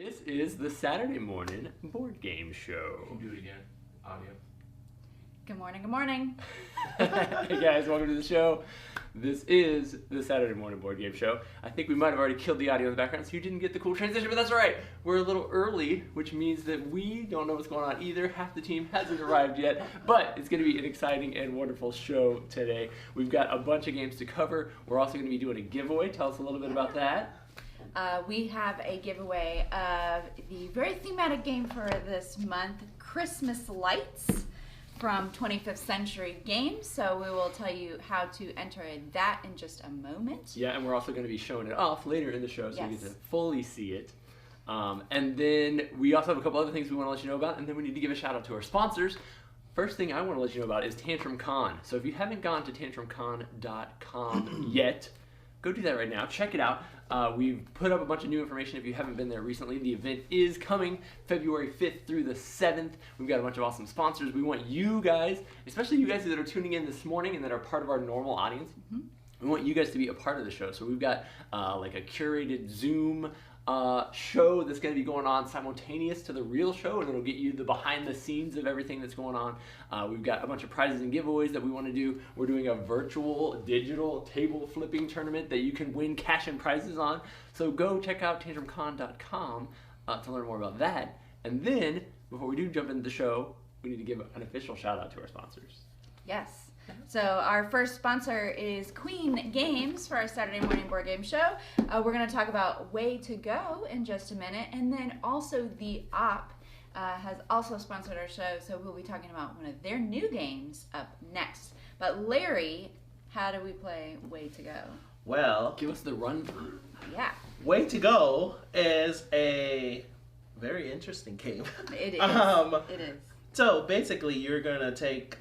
This is the Saturday morning board game show. Do it again. Audio. Good morning, good morning. Hey guys, welcome to the show. This is the Saturday morning board game show. I think we might have already killed the audio in the background, so you didn't get the cool transition, but that's all right. We're a little early, which means that we don't know what's going on either. Half the team hasn't arrived yet, but it's going to be an exciting and wonderful show today. We've got a bunch of games to cover. We're also going to be doing a giveaway. Tell us a little bit about that. We have a giveaway of the very thematic game for this month, Christmas Lights from 25th Century Games. So we will tell you how to enter that in just a moment. Yeah, and we're also going to be showing it off later in the show, so you Yes. get to fully see it. And then we also have a couple other things we want to let you know about, and then we need to give a shout out to our sponsors. First thing I want to let you know about is Tantrum Con. So if you haven't gone to tantrumcon.com yet, go do that right now. Check it out. We've put up a bunch of new information if you haven't been there recently. The event is coming February 5th through the 7th. We've got a bunch of awesome sponsors. We want you guys, especially you guys that are tuning in this morning and that are part of our normal audience, we want you guys to be a part of the show. So we've got like a curated Zoom show that's going to be going on simultaneous to the real show, and it'll get you the behind the scenes of everything that's going on. We've got a bunch of prizes and giveaways that we want to do. We're doing a virtual digital table flipping tournament that you can win cash and prizes on. So go check out tantrumcon.com to learn more about that. And then before we do jump into the show, we need to give an official shout out to our sponsors. Yes. So our first sponsor is Queen Games for our Saturday morning board game show. We're going to talk about Way to Go in just a minute. And then also the Op has also sponsored our show, so we'll be talking about one of their new games up next. But Larry, how do we play Way to Go? Well, Give us the run through. Yeah, Way to Go is a very interesting game. it is. It is. So basically, you're gonna take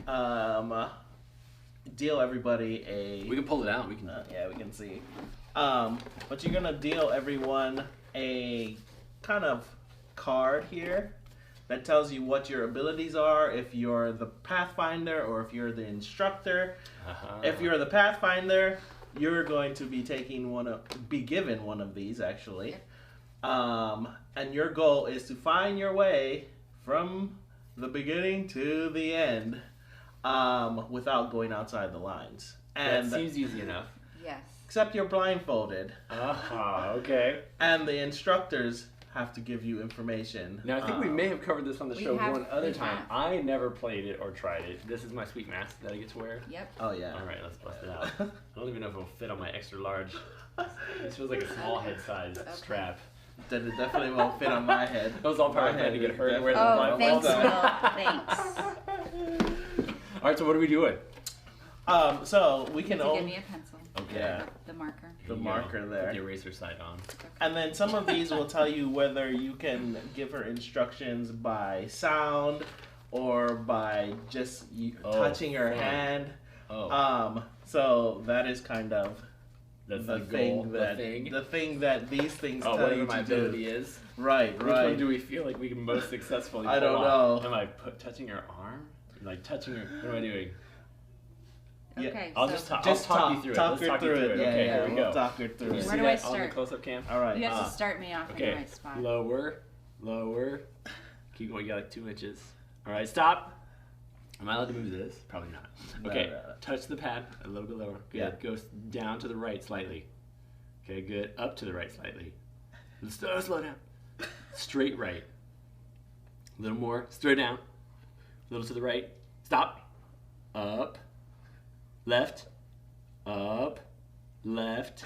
deal everybody We can pull it out. We can. yeah, we can see. But you're gonna deal everyone a kind of card here that tells you what your abilities are, if you're the Pathfinder or if you're the instructor. If you're the Pathfinder, you're going to be given one of these actually. And your goal is to find your way from the beginning to the end without going outside the lines. And That seems easy enough. Yes. except you're blindfolded. Okay. And the instructors have to give you information. Now, I think we may have covered this on the We show have- one other we time. have. I never played it or tried it. This is my sweet mask that I get to wear. Yep. Oh yeah. All right, let's bust it out. I don't even know if it'll fit on my extra large. This feels like a small head size strap. Then it definitely won't fit on my head. That was all part of My trying to head get is hurt and wear the Oh, blindfold. thanks, Will. Thanks. All right, so what are we doing? So we You can have to give own me a pencil. Okay. Yeah. The marker. the Here you go. marker there. Put the eraser side on. And then some of these will tell you whether you can give her instructions by sound or by just touching her fun. hand. Oh, So that is kind of that's the the thing goal. that the thing. these things Oh, tell whatever you my to do. ability is. Right, Which one right. do we feel like we can most successfully I pull don't off? know. Am I touching her arm? Like touching her? What am I doing? Yeah. Okay. I'll so just talk. Just I'll talk you through it. talk Let's her talk through you through it. it. Yeah, Okay, yeah, here we we'll go. talk her through Can you it. see Where do I that on the start? close-up cam? All right. you have to start me off in the Okay. right spot. Lower, lower. Keep going. You got like 2 inches. All right, stop. Am I allowed to move this? Probably not. No, Okay, no. touch the pad a little bit lower. Good. Yeah. Go down to the right slightly. Okay, good. Up to the right slightly. Slow down. Straight right. A little more. Straight down. A little to the right. Stop. Up. Left. Up. Left.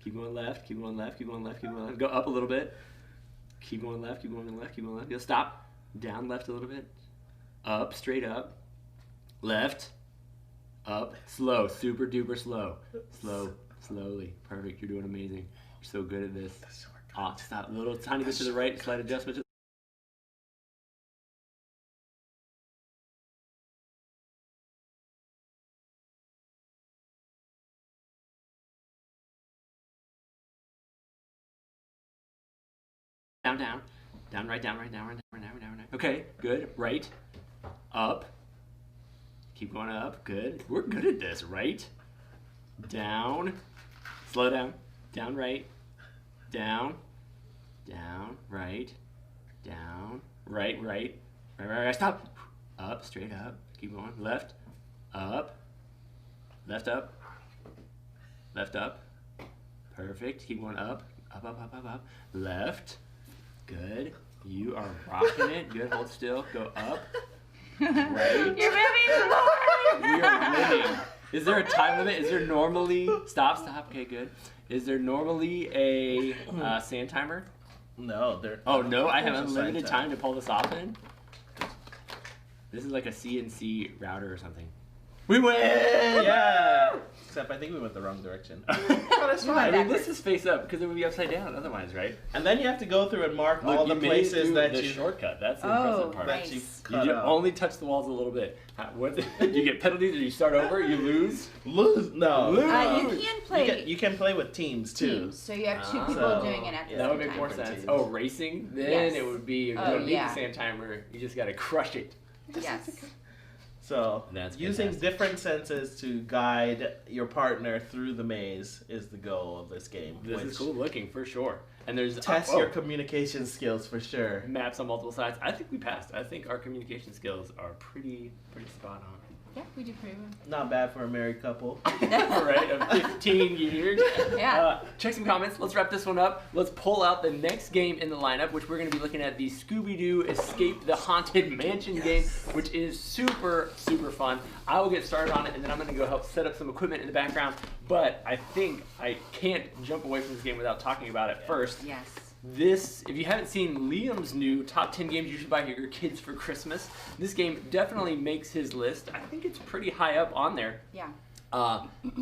Keep going left. Keep going left. Keep going left. Keep going left. Go up a little bit. Keep going left. Keep going left. Keep going left. Go stop. Down left a little bit. Up. Straight up. Left. Up. Slow. Super duper slow. Slow. Slowly. Perfect. You're doing amazing. You're so good at this. Off. Stop. A little tiny bit to the right. Slight adjustment to down, down, down, right, down, right, down, right, down, right, down, right. Okay, good. Right, up. Keep going up. Good. We're good at this. Right, down. Slow down. Down, right. Down. down, right, down, right, right, right, right, right, stop. Up, straight up, keep going, left, up, left up, left up, perfect, keep going up, up, up, up, up, up, left, good, you are rocking it, good, hold still, go up, right. You're moving forward. We are winning. Is there a time limit? Is there normally, stop, okay, good. Is there normally a sand timer? No, there. Oh no, I have there's a unlimited side time to pull this off then? This is like a CNC router or something. We win! Yeah. Except I think we went the wrong direction. But it's You fine. went I mean, this is face up because it would be upside down otherwise, right? And then you have to go through and mark all the you made it places through that the you shortcut. That's the Oh, impressive part. nice. that you You cut You out. only touch the walls a little bit. What? You get penalties or you start over, you lose. Lose? No. Lose. You can play You can play with teams too. teams, so you have two Ah. people So, doing it at the yeah. That same would make time. more Different sense. teams. Oh, racing? Then Yes. it would be, you Oh, don't need yeah. the sand timer. You just got to crush it. Yes. So That's using fantastic. different senses to guide your partner through the maze is the goal of this game. This which is cool looking for sure. And there's Test oh, your communication skills for sure. maps on multiple sides. I think we passed. I think our communication skills are pretty spot on. Yeah, we do pretty well. Not bad for a married couple. Right, of 15 years. Yeah. Check some comments. Let's wrap this one up. Let's pull out the next game in the lineup, which we're going to be looking at the Scooby-Doo Escape the Haunted Mansion game, which is super fun. I will get started on it, and then I'm going to go help set up some equipment in the background. But I think I can't jump away from this game without talking about it first. Yes. This, if you haven't seen Liam's new top 10 games you should buy your kids for Christmas, this game definitely makes his list. I think it's pretty high up on there. Yeah.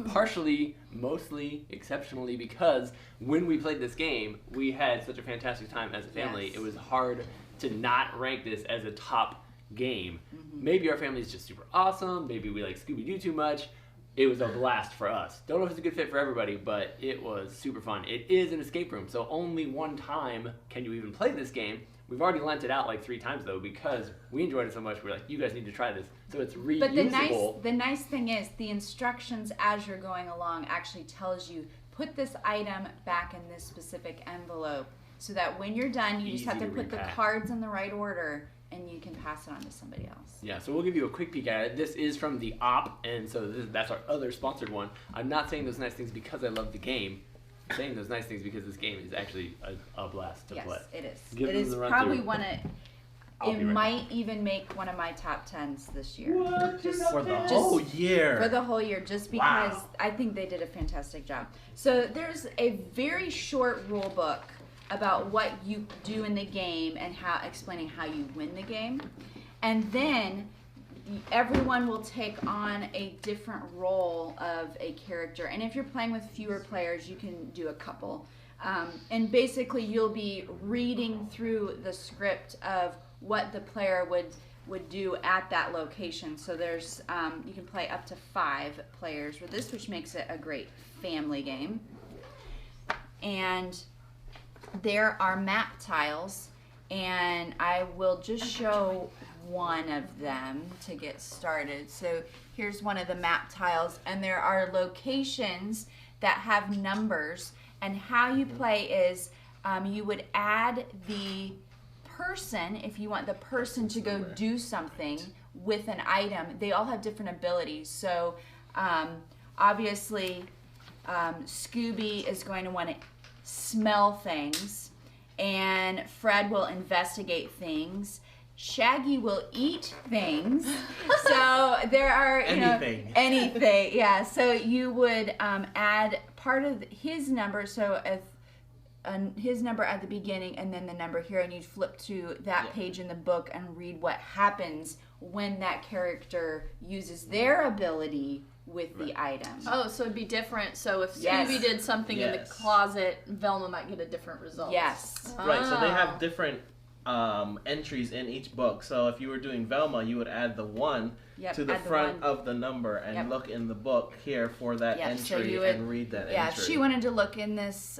Partially, mostly, exceptionally, because when we played this game, we had such a fantastic time as a family. Yes. It was hard to not rank this as a top game. Maybe our family is just super awesome. Maybe we like Scooby-Doo too much. It was a blast for us. Don't know if it's a good fit for everybody, but it was super fun. It is an escape room, so only one time can you even play this game. We've already lent it out like 3 times though because we enjoyed it so much. We're like, you guys need to try this. So it's reusable. But the nice thing is the instructions as you're going along actually tells you put this item back in this specific envelope so that when you're done you just have Easy to to put the repack. cards in the right order and you can pass it on to somebody else. Yeah, so we'll give you a quick peek at it. This is from the Op, and so that's our other sponsored one. I'm not saying those nice things because I love the game. I'm saying those nice things because this game is actually a blast to Yes, play. it is. Give It them is the run probably through. one of I'll it be right might even make one of my top 10s this year. Just For the Just whole year. for the whole year, just because Wow. I think they did a fantastic job. So there's a very short rule book about what you do in the game and how explaining how you win the game, and then everyone will take on a different role of a character. And if you're playing with fewer players, you can do a couple. And basically, you'll be reading through the script of what the player would do at that location. So there's you can play up to 5 players with this, which makes it a great family game. And there are map tiles, and I will just show one of them to get started. So here's one of the map tiles, and there are locations that have numbers, and how you play is you would add the person, if you want the person to go do something with an item. They all have different abilities. So obviously Scooby is going to want to smell things, and Fred will investigate things. Shaggy will eat things. So there are Anything. anything. Yeah. So you would add part of his number. So if his number at the beginning and then the number here, and you'd flip to that page in the book and read what happens when that character uses their ability with the item. Oh, so it'd be different. So if Yes. Scooby did something in the Yes. closet, Velma might get a different result. Yes. Right, so they Ah. have different entries in each book. So if you were doing Velma, you would add the 1 Yep, to the add the front 1. of the number and Yep. look in the book here for that Yep, so entry you would- and read that Yeah, entry. if she wanted to look in this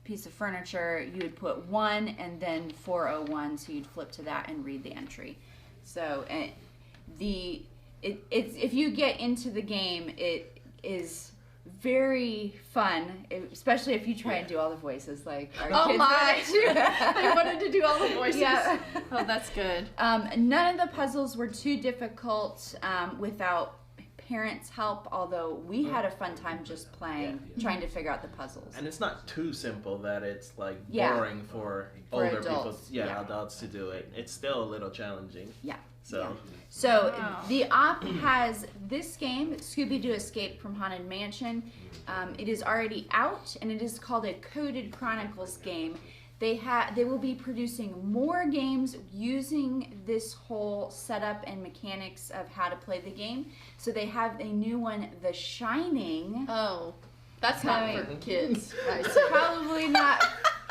piece of furniture, you would put 1 and then 401, so you'd flip to that and read the entry. So it's if you get into the game, it is very fun, especially if you try and do all the voices like our Oh kids my! do. They wanted to do all the voices. Yeah. Oh, that's good. None of the puzzles were too difficult without parents' help, although we had a fun time just playing, trying to figure out the puzzles. And it's not too simple that it's like Yeah. boring for For older adults, people, yeah. adults to do it. It's still a little challenging. Yeah. So So Wow. the op has this game, Scooby-Doo Escape from Haunted Mansion. It is already out, and it is called a Coded Chronicles game. They will be producing more games using this whole setup and mechanics of how to play the game. So they have a new one, The Shining. Oh, that's not for Coming. kids. I see. Probably not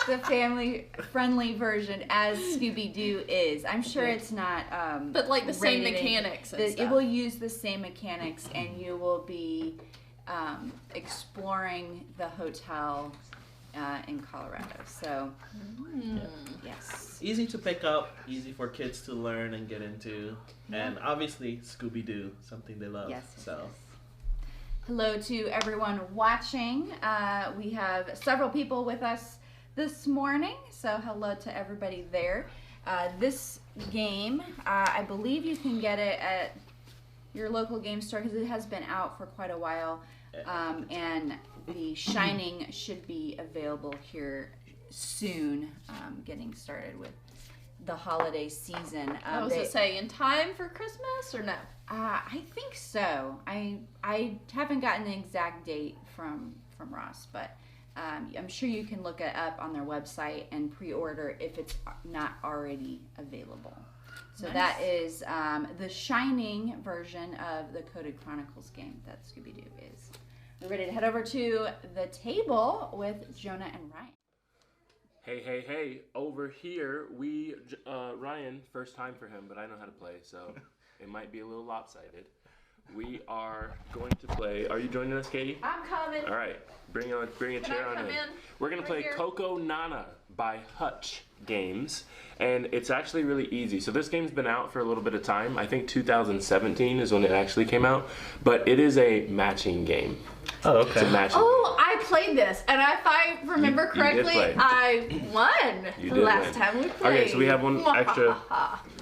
the family-friendly version as Scooby-Doo is. I'm sure it's not. But like the same rated A. mechanics and It stuff. will use the same mechanics, and you will be exploring the hotel in Colorado. So, yes. easy to pick up, easy for kids to learn and get into, and obviously Scooby-Doo, something they love. Yes. So Hello to everyone watching. We have several people with us this morning, so hello to everybody there. This game, I believe you can get it at your local game store because it has been out for quite a while, and The Shining should be available here soon, getting started with the holiday season. I was gonna say in time for Christmas or no? I think so. I haven't gotten the exact date from Ross, but I'm sure you can look it up on their website and pre-order if it's not already available. So Nice. that is the Shining version of the Coded Chronicles game that Scooby-Doo is. We're ready to head over to the table with Jonah and Ryan. Hey, over here, Ryan, first time for him, but I know how to play, so it might be a little lopsided. We are going to play, are you joining us, Katie? I'm coming. All right, bring a chair I on come in. in? We're going to Right play here? Coco Nana by Hutch Games, and it's actually really easy. So this game's been out for a little bit of time. I think 2017 is when it actually came out, but it is a matching game. Oh, It's a matching Oh, I played this, and if I remember You did correctly, play. I won You the did last win. time we played. Okay, so we have one extra.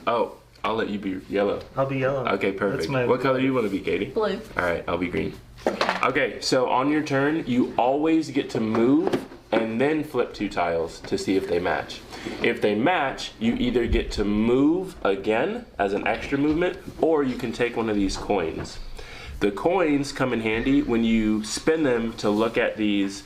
Oh, I'll let you be yellow. I'll be yellow. Okay, perfect. That's my What color do you want to be, Katie? Blue. All right, I'll be green. Okay, so on your turn, you always get to move and then flip 2 tiles to see if they match. If they match, you either get to move again as an extra movement, or you can take one of these coins. The coins come in handy when you spin them to look at these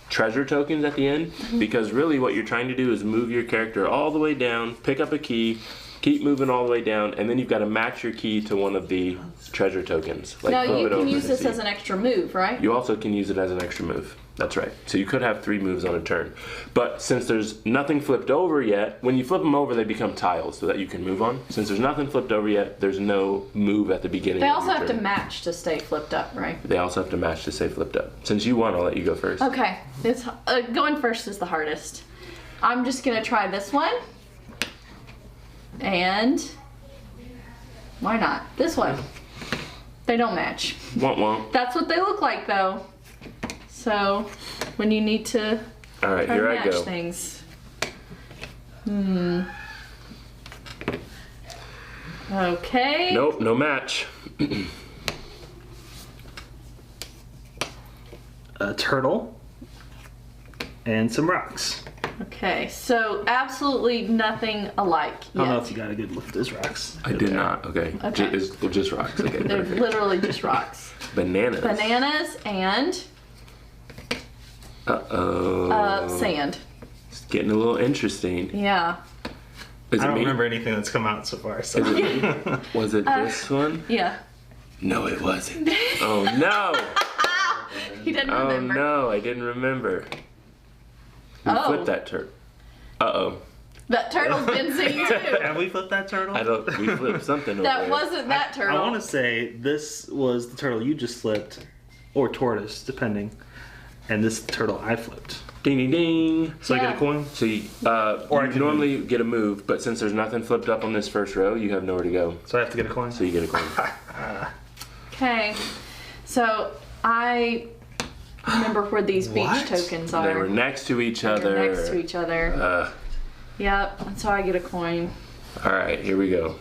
treasure tokens at the end, because really what you're trying to do is move your character all the way down, pick up a key, keep moving all the way down, and then you've got to match your key to one of the treasure tokens. Like, Now flip you it over can use to this see. as an extra move, right? You also can use it as an extra move. That's right. So you could have 3 moves on a turn. But since there's nothing flipped over yet, when you flip them over, they become tiles so that you can move on. Since there's nothing flipped over yet, there's no move at the beginning They of also your have to turn. match to stay flipped up, right? They also have to match to stay flipped up. Since you won, I'll let you go first. Okay, it's going first is the hardest. I'm just gonna try this one, and why not this one? They don't match. Womp womp. That's what they look like, though. So when you need to All right, try here to I match go. things. Okay. Nope, no match. A turtle and some rocks. Okay, so absolutely nothing alike I don't know yet. if you got a good look at those rocks. I did not. Okay. Okay. It's just rocks. Okay. They're Perfect. literally just rocks. Bananas. Bananas and Uh-oh. sand. It's getting a little interesting. Yeah. Is I it don't me? remember anything that's come out so far. So. Is it me? Was it this one? Yeah. No, it wasn't. Oh no! He didn't Oh remember. no, I didn't remember. Who Oh. flipped that turtle? Uh-oh. That turtle's been seen too. Have we flipped that turtle? I don't. We flipped something over That there. wasn't that turtle. I want to say this was the turtle you just flipped, or tortoise, depending. And this turtle I flipped. Ding ding ding. So I get Yeah. a coin? So you, Or I you can normally get a move, but since there's nothing flipped up on this first row, you have nowhere to go. So I have to get a coin? So you get a coin. Okay. So I remember where these beach What? tokens are. They were next to each They're other. next to each other. Yep, that's how I get a coin. All right, here we go.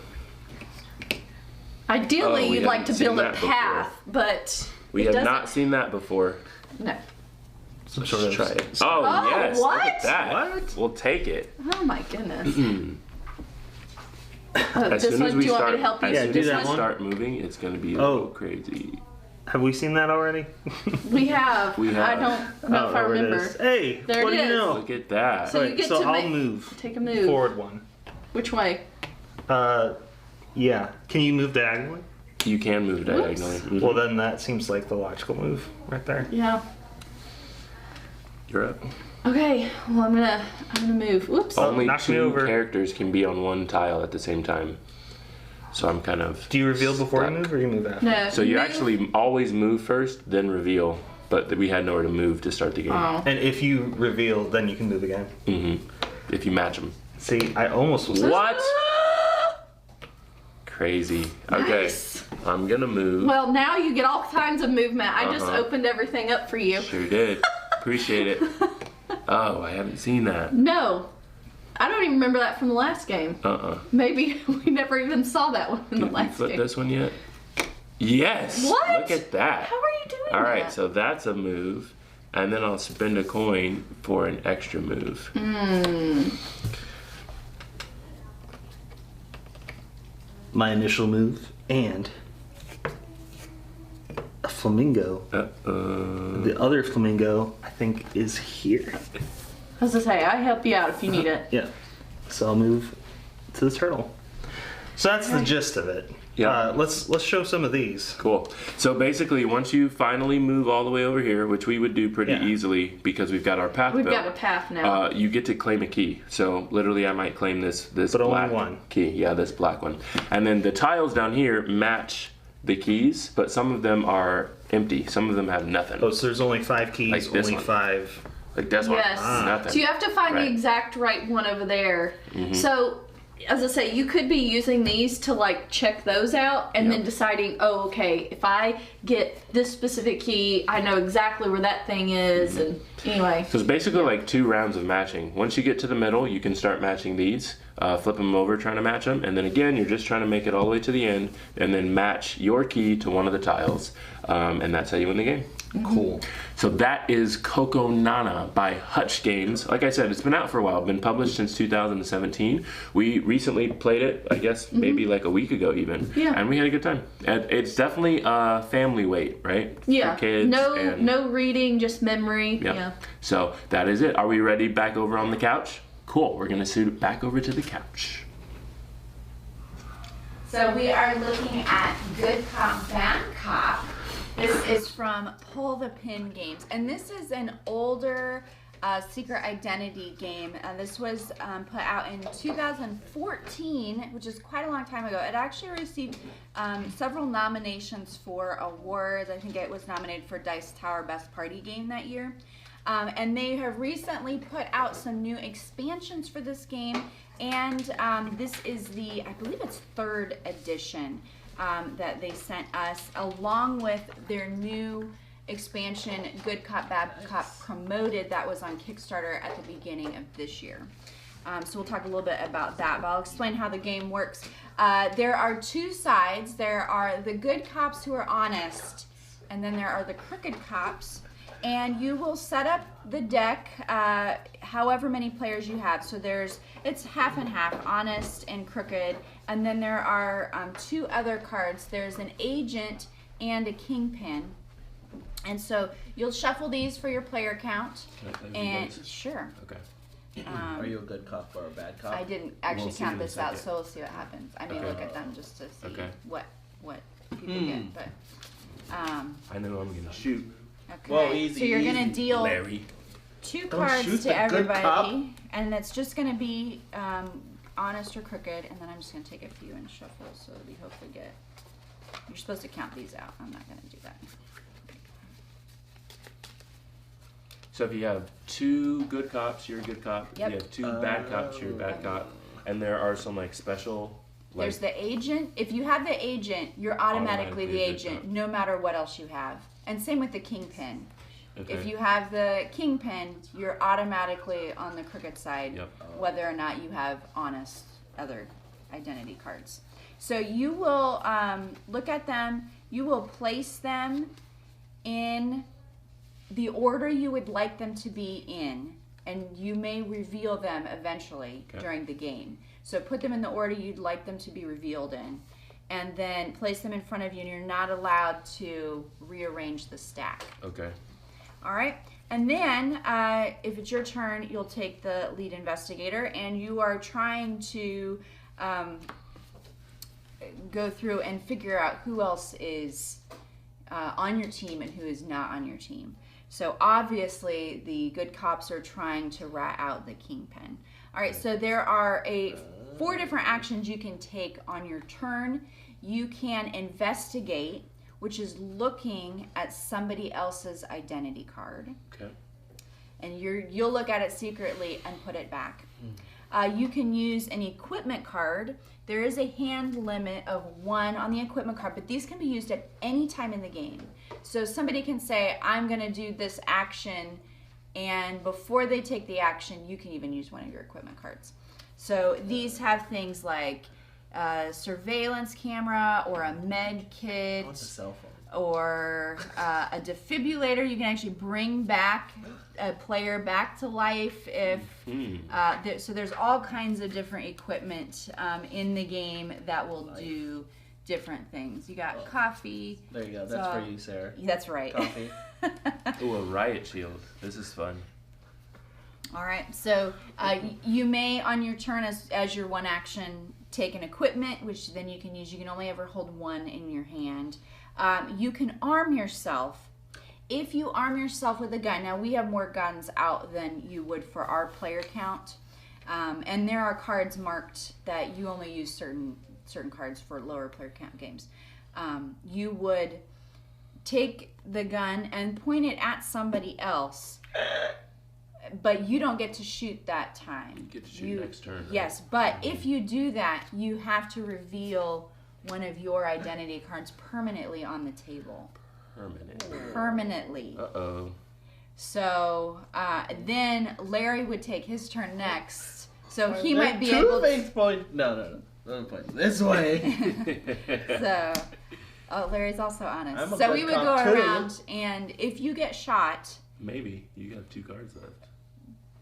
Ideally, Oh, we you'd like to haven't seen build a that before. path, but We it have doesn't- not seen that before. No. Some Let's sort of try it. Oh, Yes, what? look at that. What? We'll take it. Oh my goodness. As This soon one, as do we you want start, me to help you? as Yeah, soon do as that we one. start moving, it's gonna be a Oh. little crazy. Have we seen that already? We have. We have. I don't know if I there it remember. is. Hey, There what it do you is. know? Look at that. So you Alright, get so to I'll make- move. Take a move. Forward one. Which way? Yeah. Can you move diagonally? You can move diagonally. Mhm. Well, then that seems like the logical move right there. Yeah. You're up. Okay. Well, I'm gonna move. Whoops. Only knock me 2 over. characters can be on one tile at the same time. So I'm kind of. Do you reveal before you stuck. move, or you move after? No. So you move. actually always move first, then reveal. But we had nowhere to move to start the game. Oh. And if you reveal, then you can move again. If you match them. See, I almost was. What? Crazy. Okay. Nice. I'm gonna move. Well, now you get all kinds of movement. I just Uh-huh. opened everything up for you. Sure did. Appreciate it. Oh, I haven't seen that. No. I don't even remember that from the last game. Maybe we never even saw that one in the Did we last flip game. this one yet? Yes. What? Look at that. How are you doing All right, that? so that's a move, and then I'll spend a coin for an extra move. My initial move and a flamingo. The other flamingo, I think, is here. As I say, I help you out if you need it. Yeah. So I'll move to the turtle. So that's the gist of it. Yeah. Let's show some of these. Cool. So basically, once you finally move all the way over here, which we would do pretty Yeah. easily because we've got our path We've built, got a path now. you get to claim a key. So literally, I might claim this But only black one. key. Yeah, this black one. And then the tiles down here match the keys, but some of them are empty. Some of them have nothing. Oh, so there's only 5 keys, Like this only one. 5. Like this Yes. one, nothing. So you have to find Right. the exact right one over there. Mm-hmm. So, as I say, you could be using these to like check those out and then Yep. deciding, oh, okay, if I get this specific key, I know exactly where that thing is. And anyway, So it's basically like 2 rounds of matching. Once you get to the middle, you can start matching these, flip them over, trying to match them, and then again, you're just trying to make it all the way to the end, and then match your key to one of the tiles, and that's how you win the game. Cool. So that is Coco Nana by Hutch Games. Like I said, it's been out for a while. Been published since 2017. We recently played it, I guess, maybe like a week ago even. Yeah. And we had a good time. And it's definitely family weight, right? yeah, For kids. and, no reading, just memory. Yep. Yeah. So that is it. Are we ready back over on the couch? Cool. We're going to suit back over to the couch. So we are looking at Good Cop, Bad Cop. This is from Pull the Pin Games, and this is an older secret identity game. This was put out in 2014, which is quite a long time ago. It actually received several nominations for awards. I think it was nominated for Dice Tower Best Party Game that year. And they have recently put out some new expansions for this game, and this is I believe it's 3rd edition that they sent us, along with their new expansion, Good Cop, Bad Cop Promoted, that was on Kickstarter at the beginning of this year. So we'll talk a little bit about that, but I'll explain how the game works. There are 2 sides. There are the good cops who are honest, and then there are the crooked cops. And you will set up the deck however many players you have. So it's half and half, honest and crooked. And then there are 2 other cards. There's an agent and a kingpin. And so you'll shuffle these for your player count. Can I play with you And guys? sure. Okay. Are you a good cop or a bad cop? I didn't actually We'll see count in a this out, second. so we'll see what happens. I may Okay. look at them just to see Okay. what people get. But I know I'm going to shoot. okay. Whoa, easy, so you're gonna easy. deal Larry. 2 Don't cards shoot to the good cop. everybody, and it's just gonna be honest or crooked, and then I'm just gonna take a few and shuffle, so we hopefully get. You're supposed to count these out. I'm not gonna do that. So if you have 2 good cops, you're a good cop. If Yep. you have 2 bad cops, you're a bad cop. And there are some like special. There's the agent. If you have the agent, you're automatically the Automatically a good agent, cop. no matter what else you have. And same with the kingpin. Okay. If you have the kingpin, you're automatically on the crooked side, Yep. whether or not you have honest other identity cards. So you will look at them, you will place them in the order you would like them to be in, and you may reveal them eventually during the game. So put them in the order you'd like them to be revealed in, and then place them in front of you, and you're not allowed to rearrange the stack. Okay. All right, and then if it's your turn, you'll take the lead investigator, and you are trying to go through and figure out who else is on your team and who is not on your team. So obviously, the good cops are trying to rat out the kingpin. All right, so there are 4 different actions you can take on your turn. You can investigate, which is looking at somebody else's identity card. Okay. And you'll look at it secretly and put it back. You can use an equipment card. There is a hand limit of 1 on the equipment card, but these can be used at any time in the game. So somebody can say, I'm going to do this action, and before they take the action, you can even use one of your equipment cards. So these have things like a surveillance camera or a med kit. What's a cell phone? Or a defibrillator. You can actually bring back a player back to life if so there's all kinds of different equipment in the game that will do different things. You got coffee. There you go. That's for you, Sarah. That's right. Coffee. Ooh, a riot shield. This is fun. All right. So you may on your turn as your one action take an equipment, which then you can use. You can only ever hold 1 in your hand. You can arm yourself. If you arm yourself with a gun, now we have more guns out than you would for our player count, and there are cards marked that you only use certain cards for lower player count games. You would take the gun and point it at somebody else, but you don't get to shoot that time. You get to shoot next turn. Right? Yes, but if you do that, you have to reveal one of your identity cards permanently on the table. Permanently. Uh-oh. So then Larry would take his turn next. So he might be able to... point. No. Don't point this way. So, Larry's also honest. I'm a So good we would go cop, too. around, and if you get shot... Maybe. You have 2 cards left.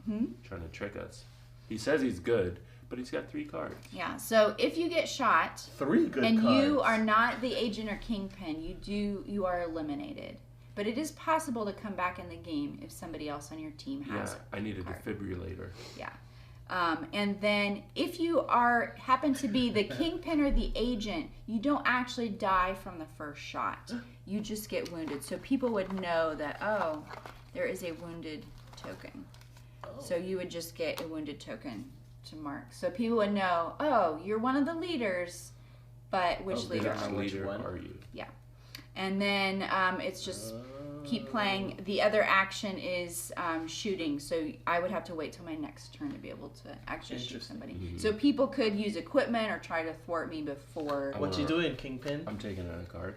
Hmm? Trying to trick us. He says he's good, but he's got 3 cards. Yeah, so if you get shot... 3 good and cards. you are not the agent or kingpin, you are eliminated. But it is possible to come back in the game if somebody else on your team has I need a card. defibrillator. Yeah. And then if you happen to be the kingpin or the agent, you don't actually die from the first shot. You just get wounded. So people would know that, oh, there is a wounded token. So you would just get a wounded token to mark. So people would know, oh, you're one of the leaders, but which leader Which are you? leader are you? Yeah. And then it's just keep playing. The other action is shooting. So I would have to wait till my next turn to be able to actually shoot somebody. Mm-hmm. So people could use equipment or try to thwart me before. What you doing, Kingpin? I'm taking a card.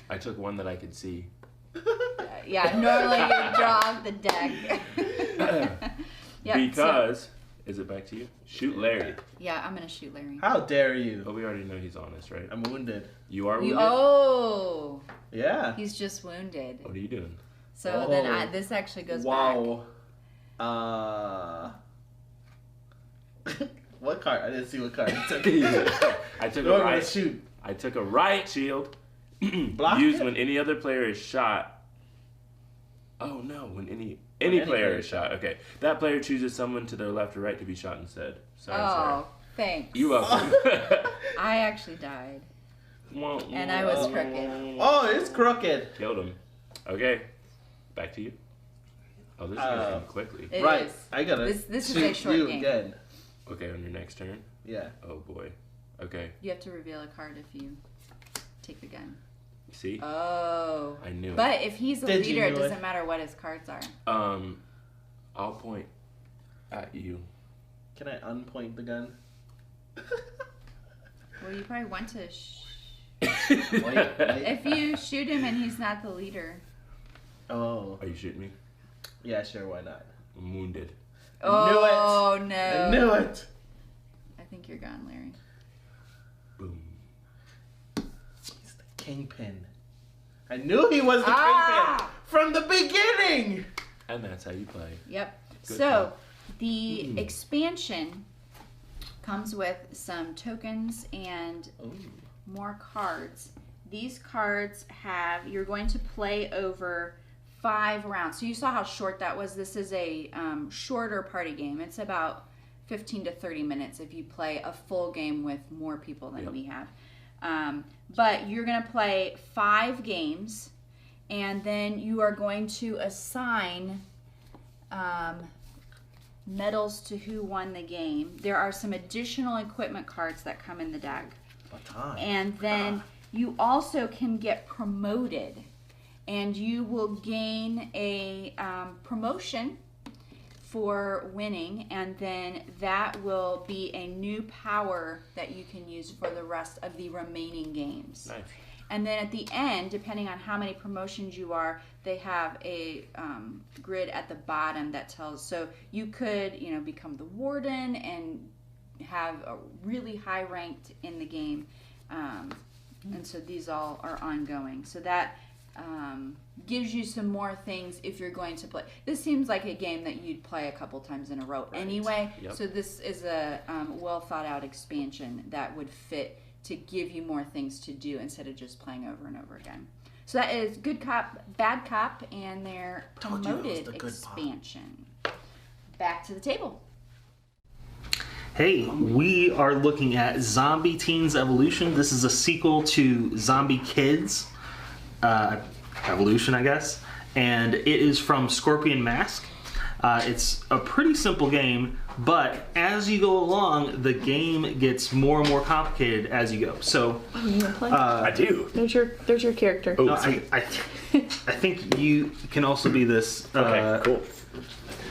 I took one that I could see. Yeah, normally you draw the deck. Yeah, Because, is it back to you? Shoot Larry. Yeah, I'm gonna shoot Larry. How dare you? But we already know he's honest, right? I'm wounded. You are wounded? Oh, Yeah. he's just wounded. What are you doing? So then this actually goes back. Wow. What card? I didn't see what card you took. I took Go a over to riot. shoot. I took a riot shield. Block Used it? when any other player is shot. Oh no, when any any player player is shot. Okay. That player chooses someone to their left or right to be shot instead. Sorry, Oh, thanks. You're welcome. I actually died. And I was crooked. Oh, it's crooked. Killed him. Okay. Back to you. Oh, this is gonna come quickly. It Right. is. I gotta This is shoot a short you game. again. Okay, on your next turn. Yeah. Oh boy. Okay. You have to reveal a card if you take the gun. See? Oh. I knew it. But if he's the Did you leader, it know it? doesn't matter what his cards are. I'll point at you. Can I unpoint the gun? Well, you probably want to Wait. If you shoot him and he's not the leader. Oh. Are you shooting me? Yeah, sure, why not? I'm wounded. Oh, no. I knew it! I think you're gone, Larry. Boom. He's the kingpin. I knew he was the kingpin from the beginning! And that's how you play. Yep. Good So, job. the expansion comes with some tokens and Ooh. more cards. These cards you're going to play over 5 rounds. So you saw how short that was. This is a shorter party game. It's about 15 to 30 minutes if you play a full game with more people than we have. But you're going to play 5 games, and then you are going to assign medals to who won the game. There are some additional equipment cards that come in the deck. And then you also can get promoted, and you will gain a promotion for winning, and then that will be a new power that you can use for the rest of the remaining games. Nice. And then at the end, depending on how many promotions you are, they have a grid at the bottom that tells, so you could, become the warden and have a really high ranked in the game. And so these all are ongoing. So that gives you some more things if you're going to play. This seems like a game that you'd play a couple times in a row anyway. Yep. So this is a well thought out expansion that would fit to give you more things to do instead of just playing over and over again. So that is Good Cop, Bad Cop, and their Told you it was promoted the good pop. expansion. Back to the table. Hey, we are looking at Zombie Teenz Evolution. This is a sequel to Zombie Kids Evolution, I guess. And it is from Scorpion Mask. It's a pretty simple game, but as you go along, the game gets more and more complicated as you go. So, You wanna play? I do. There's your character. Oh, no, sweet. I think you can also be this. Okay, cool.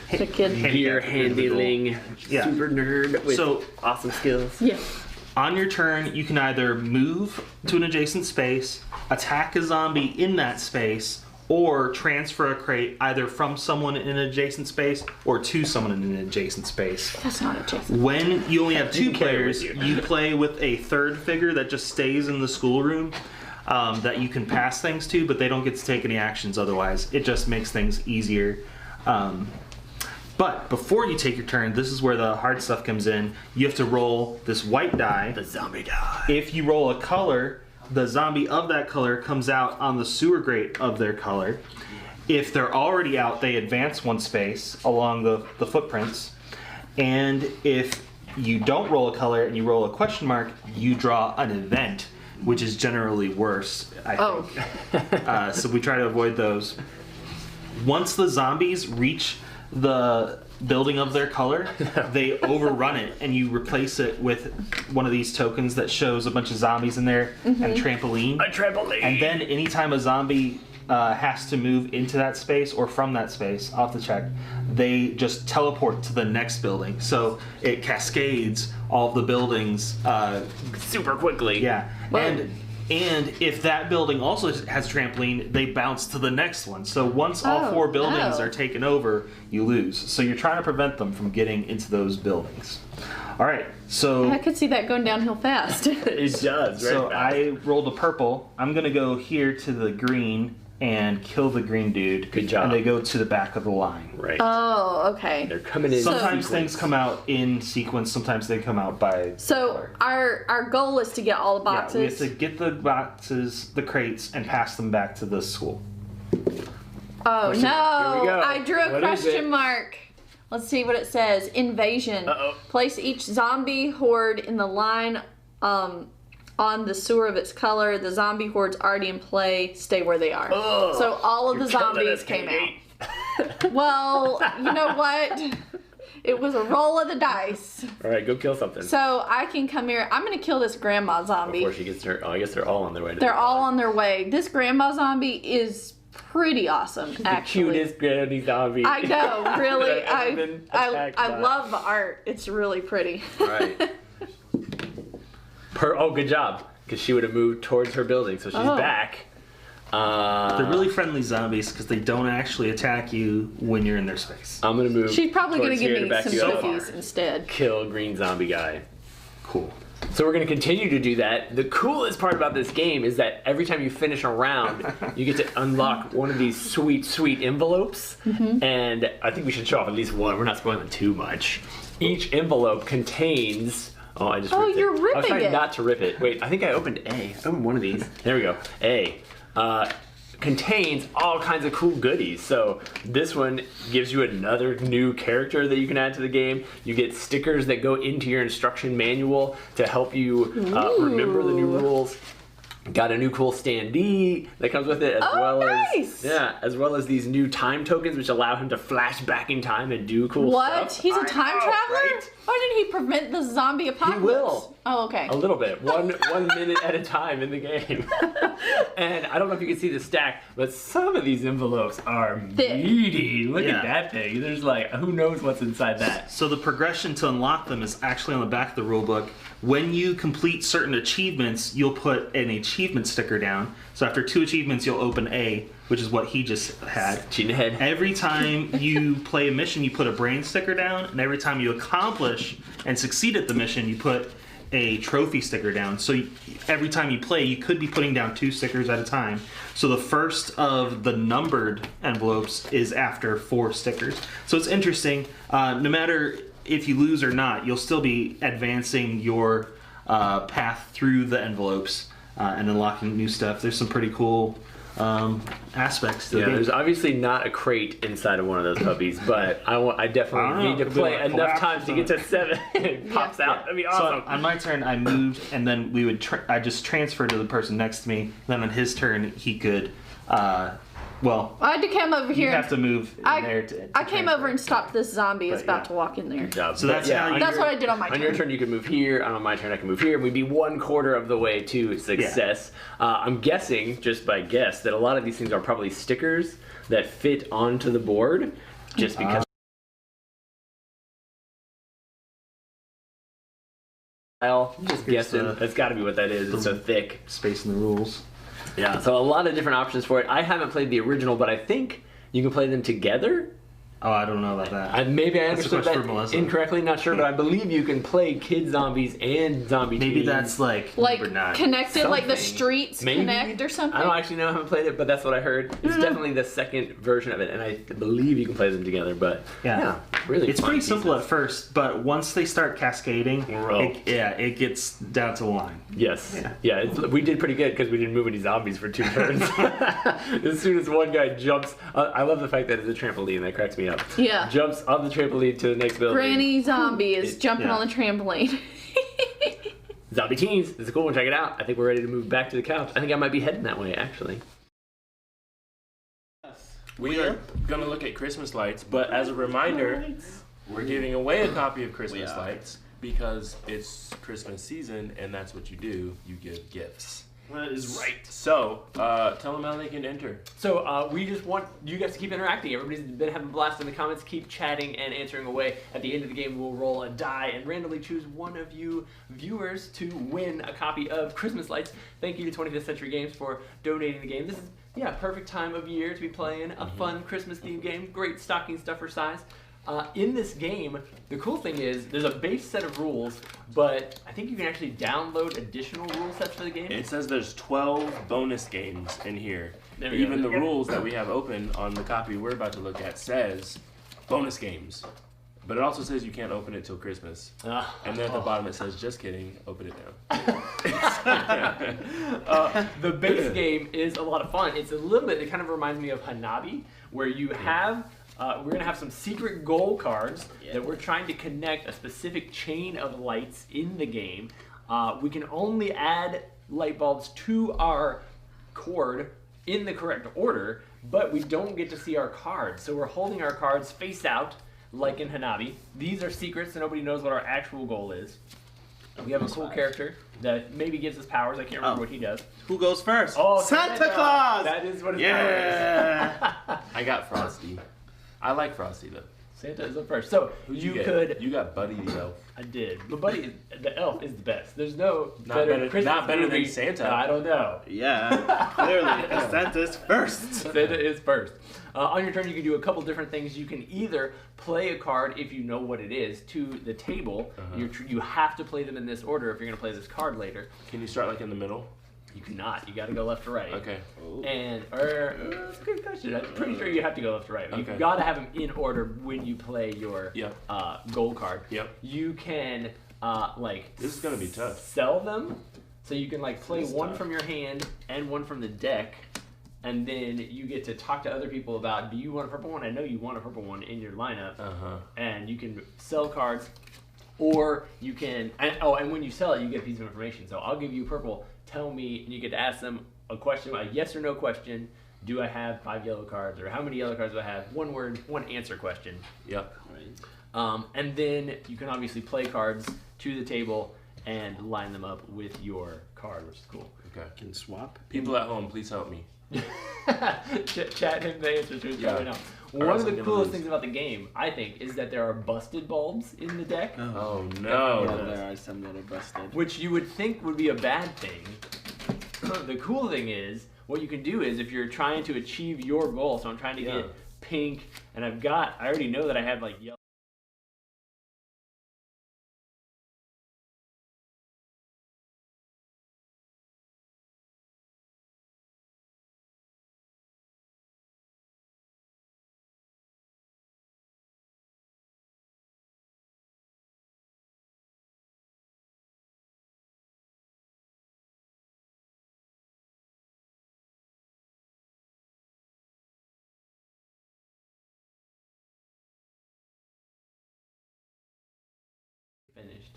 The kid. Gear handling, Yeah. super nerd with So- awesome skills. Yeah. On your turn, you can either move to an adjacent space, attack a zombie in that space, or transfer a crate either from someone in an adjacent space or to someone in an adjacent space. That's not adjacent. When you only have 2 carry players, with you. you play with a third figure that just stays in the schoolroom that you can pass things to, but they don't get to take any actions otherwise. It just makes things easier. But before you take your turn, this is where the hard stuff comes in. You have to roll this white die. The zombie die. If you roll a color, the zombie of that color comes out on the sewer grate of their color. If they're already out, they advance 1 space along the footprints. And if you don't roll a color and you roll a question mark, you draw an event, which is generally worse, I think. So we try to avoid those. Once the zombies reach the building of their color, they overrun it, and you replace it with one of these tokens that shows a bunch of zombies in there and a trampoline. A trampoline. And then anytime a zombie has to move into that space or from that space, I'll have to check, they just teleport to the next building. So it cascades all of the buildings super quickly. yeah. And if that building also has trampoline, they bounce to the next one. So once all 4 buildings are taken over, you lose. So you're trying to prevent them from getting into those buildings. All right, so I could see that going downhill fast. It does, right? so I rolled a purple. I'm gonna go here to the green and kill the green dude. Good job. And they go to the back of the line. Right. Oh, okay. They're coming in. Sometimes sequence. things come out in sequence. Sometimes they come out by So color. our goal is to get all the boxes. Yeah, we have to get the boxes, the crates, and pass them back to the school. Oh Here we no! go. I drew a What is it? question mark. Let's see what it says. Invasion. Uh-oh. Place each zombie horde in the line on the sewer of its color. The zombie hordes already in play stay where they are. Ugh. So all of You're the killing zombies us, came Katie. out. Well, you know what? It was a roll of the dice. All right, go kill something. So I can come here. I'm gonna kill this grandma zombie. Before she gets her. Oh, I guess they're all on their way to They're the all on their way. This grandma zombie is pretty awesome, actually. cutest granny zombie. I know, really. that I've been attacked I by. love the art. It's really pretty. Right. Oh, good job. because she would have moved towards her building, so she's back. They're really friendly zombies because they don't actually attack you when you're in their space. I'm gonna move. She's probably gonna towards give here me to back some you up. cookies instead. Kill green zombie guy. Cool. So we're going to continue to do that. The coolest part about this game is that every time you finish a round, you get to unlock one of these sweet, sweet envelopes. And I think we should show off at least one. We're not spoiling too much. Each envelope contains... Oh, I just ripped you're it. ripping I was trying it. not to rip it. Wait, I think I opened A. I opened one of these. There we go. A. Contains all kinds of cool goodies. So this one gives you another new character that you can add to the game. You get stickers that go into your instruction manual to help you remember the new rules. Got a new cool standee that comes with it, as well as these new time tokens, which allow him to flash back in time and do cool What? stuff. He's a time traveler? Right? Why didn't he prevent the zombie apocalypse? He will. Oh, okay. A little bit. One minute at a time in the game. And I don't know if you can see the stack, but some of these envelopes are thick. Meaty. Look Yeah. at that thing. There's like, who knows what's inside that. So the progression to unlock them is actually on the back of the rulebook. When you complete certain achievements, you'll put an achievement sticker down. So after 2 achievements, you'll open A, which is what he just had. Cheating ahead. Every time you play a mission, you put a brain sticker down, and every time you accomplish and succeed at the mission, you put a trophy sticker down. So every time you play, you could be putting down 2 stickers at a time. So the first of the numbered envelopes is after 4 stickers. So it's interesting. No matter if you lose or not, you'll still be advancing your path through the envelopes and unlocking new stuff. There's some pretty cool aspects to the game. There's obviously not a crate inside of one of those puppies, but I definitely need to play enough times to get to 7. It pops out. That'd be awesome. So on my turn, I moved, and then we would. I just transferred to the person next to me. Then on his turn, he could. Well, I had to come over you here. have to move in there to I came over and stopped this zombie. It's about to walk in there. Good job. So that's how you- That's what I did on my turn. On your turn, you can move here. On my turn, I can move here. We'd be 1/4 of the way to success. I'm guessing, just by guess, that a lot of these things are probably stickers that fit onto the board, just because. Just guessing. That's got to be what that is. It's so thick. Space in the rules. Yeah, so a lot of different options for it. I haven't played the original, but I think you can play them together. Oh, I don't know about that. Maybe I That's a understood question that for Melissa. incorrectly, not sure, but I believe you can play kid zombies and zombie Maybe teens. that's like Like number 9. connected, like the Something. streets Maybe. connect or something. I don't actually know. I haven't played it, but that's what I heard. It's definitely the second version of it, and I believe you can play them together. But Yeah. really, It's fun pretty simple pieces. at first, but once they start cascading, Rope. it gets down to the line. Yes. Yeah. We did pretty good because we didn't move any zombies for 2 turns. As soon as one guy jumps, I love the fact that it's a trampoline. That cracks me up. Yeah. Jumps on the trampoline to the next building. Granny zombie is jumping on the trampoline. Zombie Teens. It's a cool one. Check it out. I think we're ready to move back to the couch. I think I might be heading that way, actually. We are going to look at Christmas lights, but as a reminder, we're giving away a copy of Christmas lights because it's Christmas season and that's what you do. You give gifts. That is right. So, tell them how they can enter. So we just want you guys to keep interacting. Everybody's been having a blast in the comments. Keep chatting and answering away. At the end of the game, we'll roll a die and randomly choose one of you viewers to win a copy of Christmas Lights. Thank you to 25th Century Games for donating the game. This is, perfect time of year to be playing a fun Christmas-themed game. Great stocking stuffer size. In this game, the cool thing is there's a base set of rules, but I think you can actually download additional rule sets for the game. It says there's 12 bonus games in here. There we Even go. the rules that we have open on the copy we're about to look at says bonus games. But it also says you can't open it till Christmas. And then at the bottom it says, just kidding, open it down. The base game is a lot of fun. It's a little bit, it kind of reminds me of Hanabi, where you have, we're going to have some secret goal cards that we're trying to connect a specific chain of lights in the game. We can only add light bulbs to our cord in the correct order, but we don't get to see our cards. So we're holding our cards face out, like in Hanabi. These are secrets, so nobody knows what our actual goal is. We have a cool character that maybe gives us powers. I can't remember what he does. Who goes first? Oh, Santa Claus! That is what his power is. I got Frosty. I like Frosty though. Santa is up first. So Who'd you get? could. You got Buddy the Elf. I did. But Buddy, the elf is the best. There's no Not better Christmas than movie. Santa. I don't know. Yeah, clearly. Santa's first. Santa is first. On your turn, you can do a couple different things. You can either play a card if you know what it is to the table. You have to play them in this order if you're going to play this card later. Can you start like in the middle? You cannot. You got to go left to right. Okay. And that's a good question. I'm pretty sure you have to go left to right. Okay. You've got to have them in order when you play your Yep. gold card. Yep. You can This is gonna be tough. Sell them, so you can like play This is one tough. from your hand and one from the deck, and then you get to talk to other people about, do you want a purple one? I know you want a purple one in your lineup, and you can sell cards, or you can. And when you sell it, you get a piece of information. So I'll give you purple. Tell me, and you get to ask them a question, a yes or no question. Do I have 5 yellow cards, or how many yellow cards do I have? One word, one answer question. Yep. And then you can obviously play cards to the table and line them up with your card, which is cool. Okay. Can swap. People at home, please help me. Chat him the answer to his card right now. One else of I'm the gonna coolest lose. things about the game, I think, is that there are busted bulbs in the deck, Oh Yeah, no. there are some that are busted. which you would think would be a bad thing. The cool thing is, what you can do is, if you're trying to achieve your goal, so I'm trying to Yeah. get pink, and I already know that I have like yellow. Finished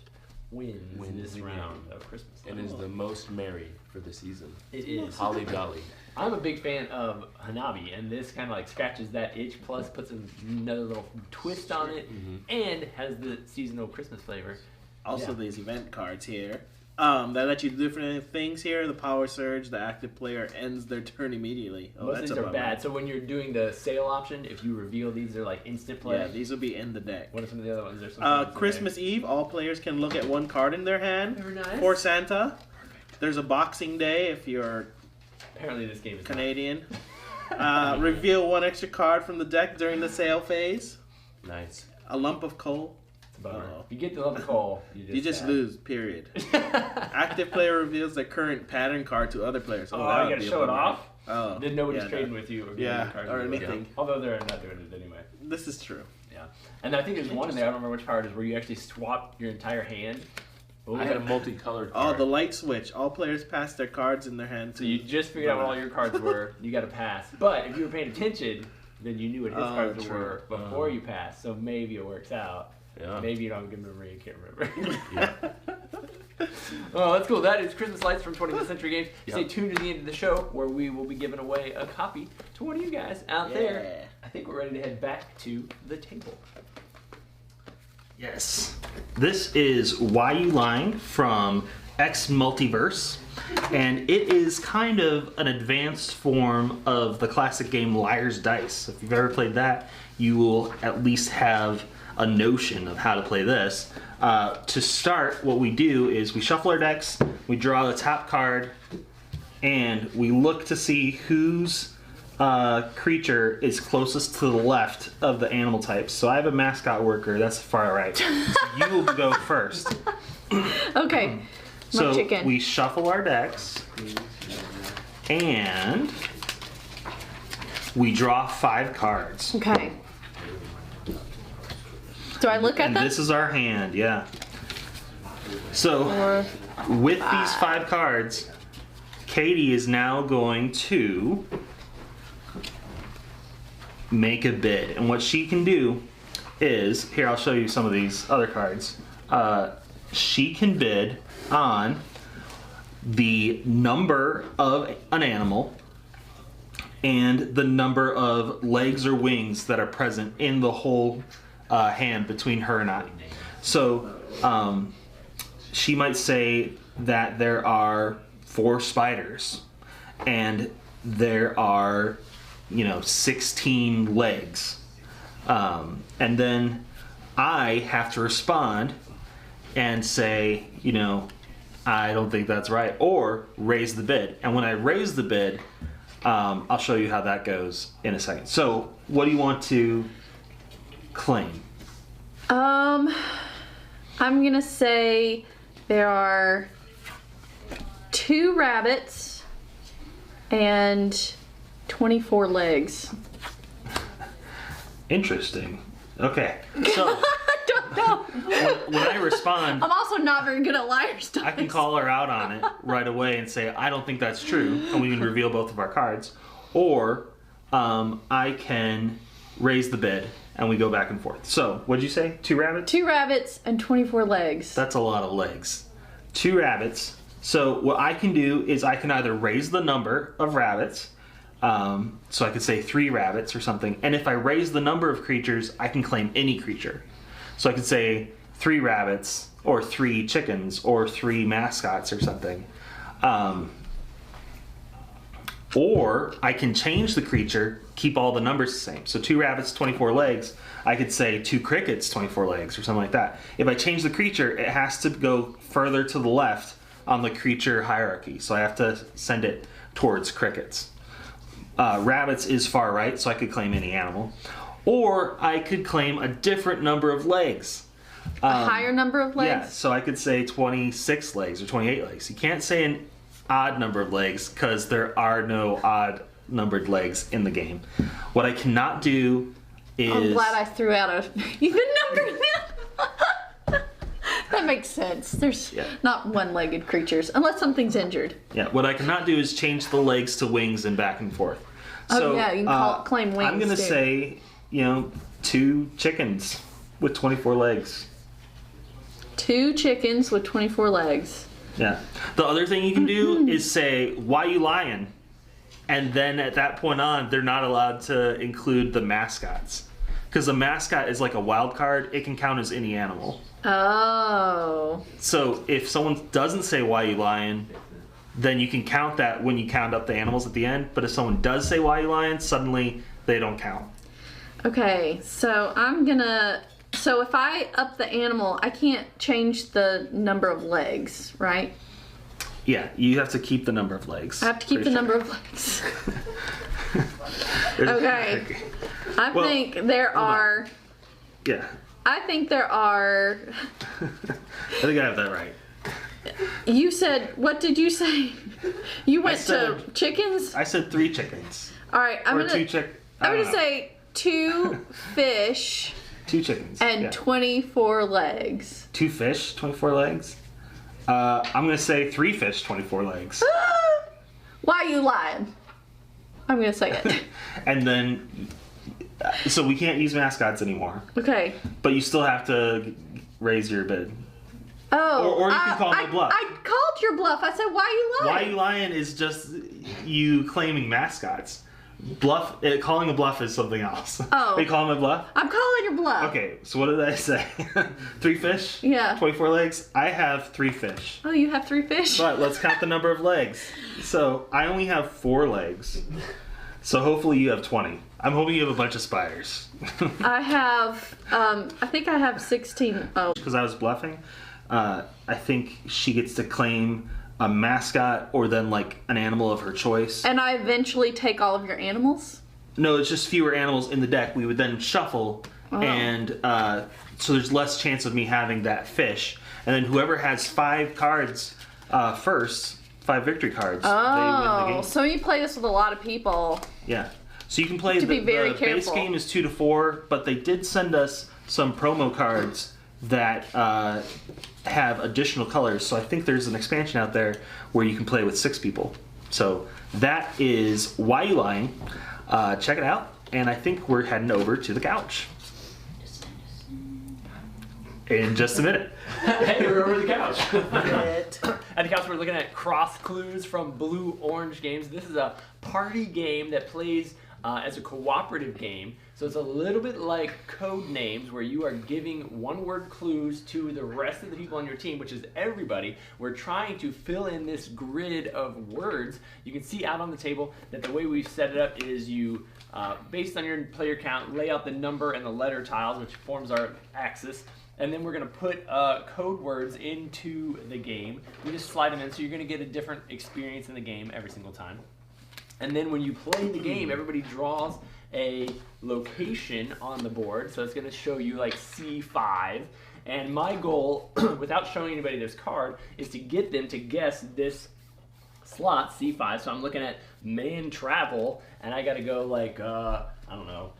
wins this the round game. of Christmas. It is the most merry for the season. It is. Holly jolly. I'm a big fan of Hanabi, and this kind of like scratches that itch, plus puts another little twist on it, and has the seasonal Christmas flavor. Also, Yeah. these event cards here. That let you do different things here. The power surge, the active player ends their turn immediately. Oh, Most of that's these a are bummer. bad. So when you're doing the sale option, if you reveal these, they're like instant play. Yeah, these will be in the deck. What are some of the other ones? There's some cards in Christmas Eve, all players can look at one card in their hand. Very nice. For Santa. There's a Boxing Day if you're there. Apparently, this game is not. Canadian. Reveal one extra card from the deck during the sale phase. Nice. A lump of coal. It's a bummer. Uh-oh. If you get the lump of coal, You just sad. lose, period. Active player reveals their current pattern card to other players. Oh, that you would gotta be a show it bummer. off. Oh, Then nobody's yeah, trading no. with you or giving Yeah, you cards or to do it. anything. Although they're not doing it anyway. This is true. Yeah. And I think there's one in there, I don't remember which card it is, where you actually swap your entire hand. I had a multicolored Oh, card. the light switch. All players pass their cards in their hand. So you just figured out what all your cards were. You got to pass. But if you were paying attention, then you knew what his Oh, cards true. were before you passed. So maybe it works out. Yeah. Maybe you don't have a good memory. You can't remember. Yeah. Oh, that's cool. That is Christmas Lights from 20th Century Games. Yep. Stay tuned to the end of the show where we will be giving away a copy to one of you guys out there. Yeah. I think we're ready to head back to the table. Yes. This is Why You Lying from X Multiverse, and it is kind of an advanced form of the classic game Liar's Dice. If you've ever played that, you will at least have a notion of how to play this. To start, what we do is we shuffle our decks, we draw the top card, and we look to see whose creature is closest to the left of the animal types. So I have a mascot worker, that's far right. So you will go first. Okay. So My chicken. we shuffle our decks, and we draw 5 cards. Okay. Do I look at And them? this is our hand, yeah. So Or with these 5 cards, Katie is now going to make a bid. And what she can do is, here, I'll show you some of these other cards. She can bid on the number of an animal and the number of legs or wings that are present in the whole hand between her and I. So she might say that there are 4 spiders and there are 16 legs. And then I have to respond and say, I don't think that's right, or raise the bid. And when I raise the bid, I'll show you how that goes in a second. So, what do you want to claim? I'm gonna say there are 2 rabbits and 24 legs. Interesting. Okay. So I don't know. when I respond, I'm also not very good at liar's dice. I can call her out on it right away and say, I don't think that's true, and we can reveal both of our cards. Or I can raise the bid, and we go back and forth. So, what did you say? 2 rabbits? 2 rabbits and 24 legs. That's a lot of legs. 2 rabbits. So, what I can do is I can either raise the number of rabbits, so I could say 3 rabbits or something, and if I raise the number of creatures, I can claim any creature. So I could say 3 rabbits, or 3 chickens, or 3 mascots or something. Or I can change the creature, keep all the numbers the same. So 2 rabbits, 24 legs, I could say 2 crickets, 24 legs, or something like that. If I change the creature, it has to go further to the left on the creature hierarchy. So I have to send it towards crickets. Rabbits is far right, so I could claim any animal. Or I could claim a different number of legs. A higher number of legs? Yeah, so I could say 26 legs or 28 legs. You can't say an odd number of legs because there are no odd numbered legs in the game. What I cannot do is... I'm glad I threw out a even number. That makes sense. There's not one-legged creatures, unless something's injured. Yeah, what I cannot do is change the legs to wings and back and forth. So, you can claim wings. I'm going to say, 2 chickens with 24 legs. 2 chickens with 24 legs. Yeah. The other thing you can do is say, why you lying? And then at that point on, they're not allowed to include the mascots. Because a mascot is like a wild card. It can count as any animal. Oh. So if someone doesn't say why you lying, then you can count that when you count up the animals at the end. But if someone does say why you lying, suddenly they don't count. Okay, so so if I up the animal, I can't change the number of legs, right? Yeah, you have to keep the number of legs. I have to keep the number of legs. Okay. I think there are... Yeah. I think there are... I think I have that right. You said, what did you say? You went to chickens? I said 3 chickens. All right, I'm Or going 2 chick. to say 2 fish 2 chickens. and 24 legs. 2 fish, 24 legs. I'm going to say 3 fish, 24 legs. Why are you lying? I'm going to say it. And then, so we can't use mascots anymore. Okay. But you still have to raise your bid. Oh. Or you can call my bluff. I called your bluff. I said, why are you lying? Why you lying is just you claiming mascots. Calling a bluff is something else. Oh. Are you calling my bluff? I'm calling your bluff. Okay, so what did I say? 3 fish? Yeah. 24 legs? I have 3 fish. Oh, you have 3 fish? But let's count the number of legs. So I only have 4 legs. So hopefully you have 20. I'm hoping you have a bunch of spiders. I have, I think I have 16. Oh. Because I was bluffing, I think she gets to claim a mascot or then like an animal of her choice. And I eventually take all of your animals? No, it's just fewer animals in the deck. We would then shuffle, and so there's less chance of me having that fish. And then whoever has 5 cards first, 5 victory cards, they win the game. So you play this with a lot of people. Yeah. So you can play To be very the base careful. game is 2 to 4, but they did send us some promo cards that have additional colors. So I think there's an expansion out there where you can play with 6 people. So that is Why You Lying. Check it out. And I think we're heading over to the couch. In just a minute. Hey, we're over the couch. At the couch, we're looking at Cross Clues from Blue Orange Games. This is a party game that plays as a cooperative game. So it's a little bit like code names where you are giving one-word clues to the rest of the people on your team, which is everybody. We're trying to fill in this grid of words. You can see out on the table that the way we've set it up is you, based on your player count, lay out the number and the letter tiles, which forms our axis. And then we're going to put code words into the game. We just slide them in, so you're going to get a different experience in the game every single time. And then when you play the game, everybody draws a location on the board. So it's going to show you like C5. And my goal, without showing anybody this card, is to get them to guess this slot, C5. So I'm looking at man travel, and I got to go like, I don't know,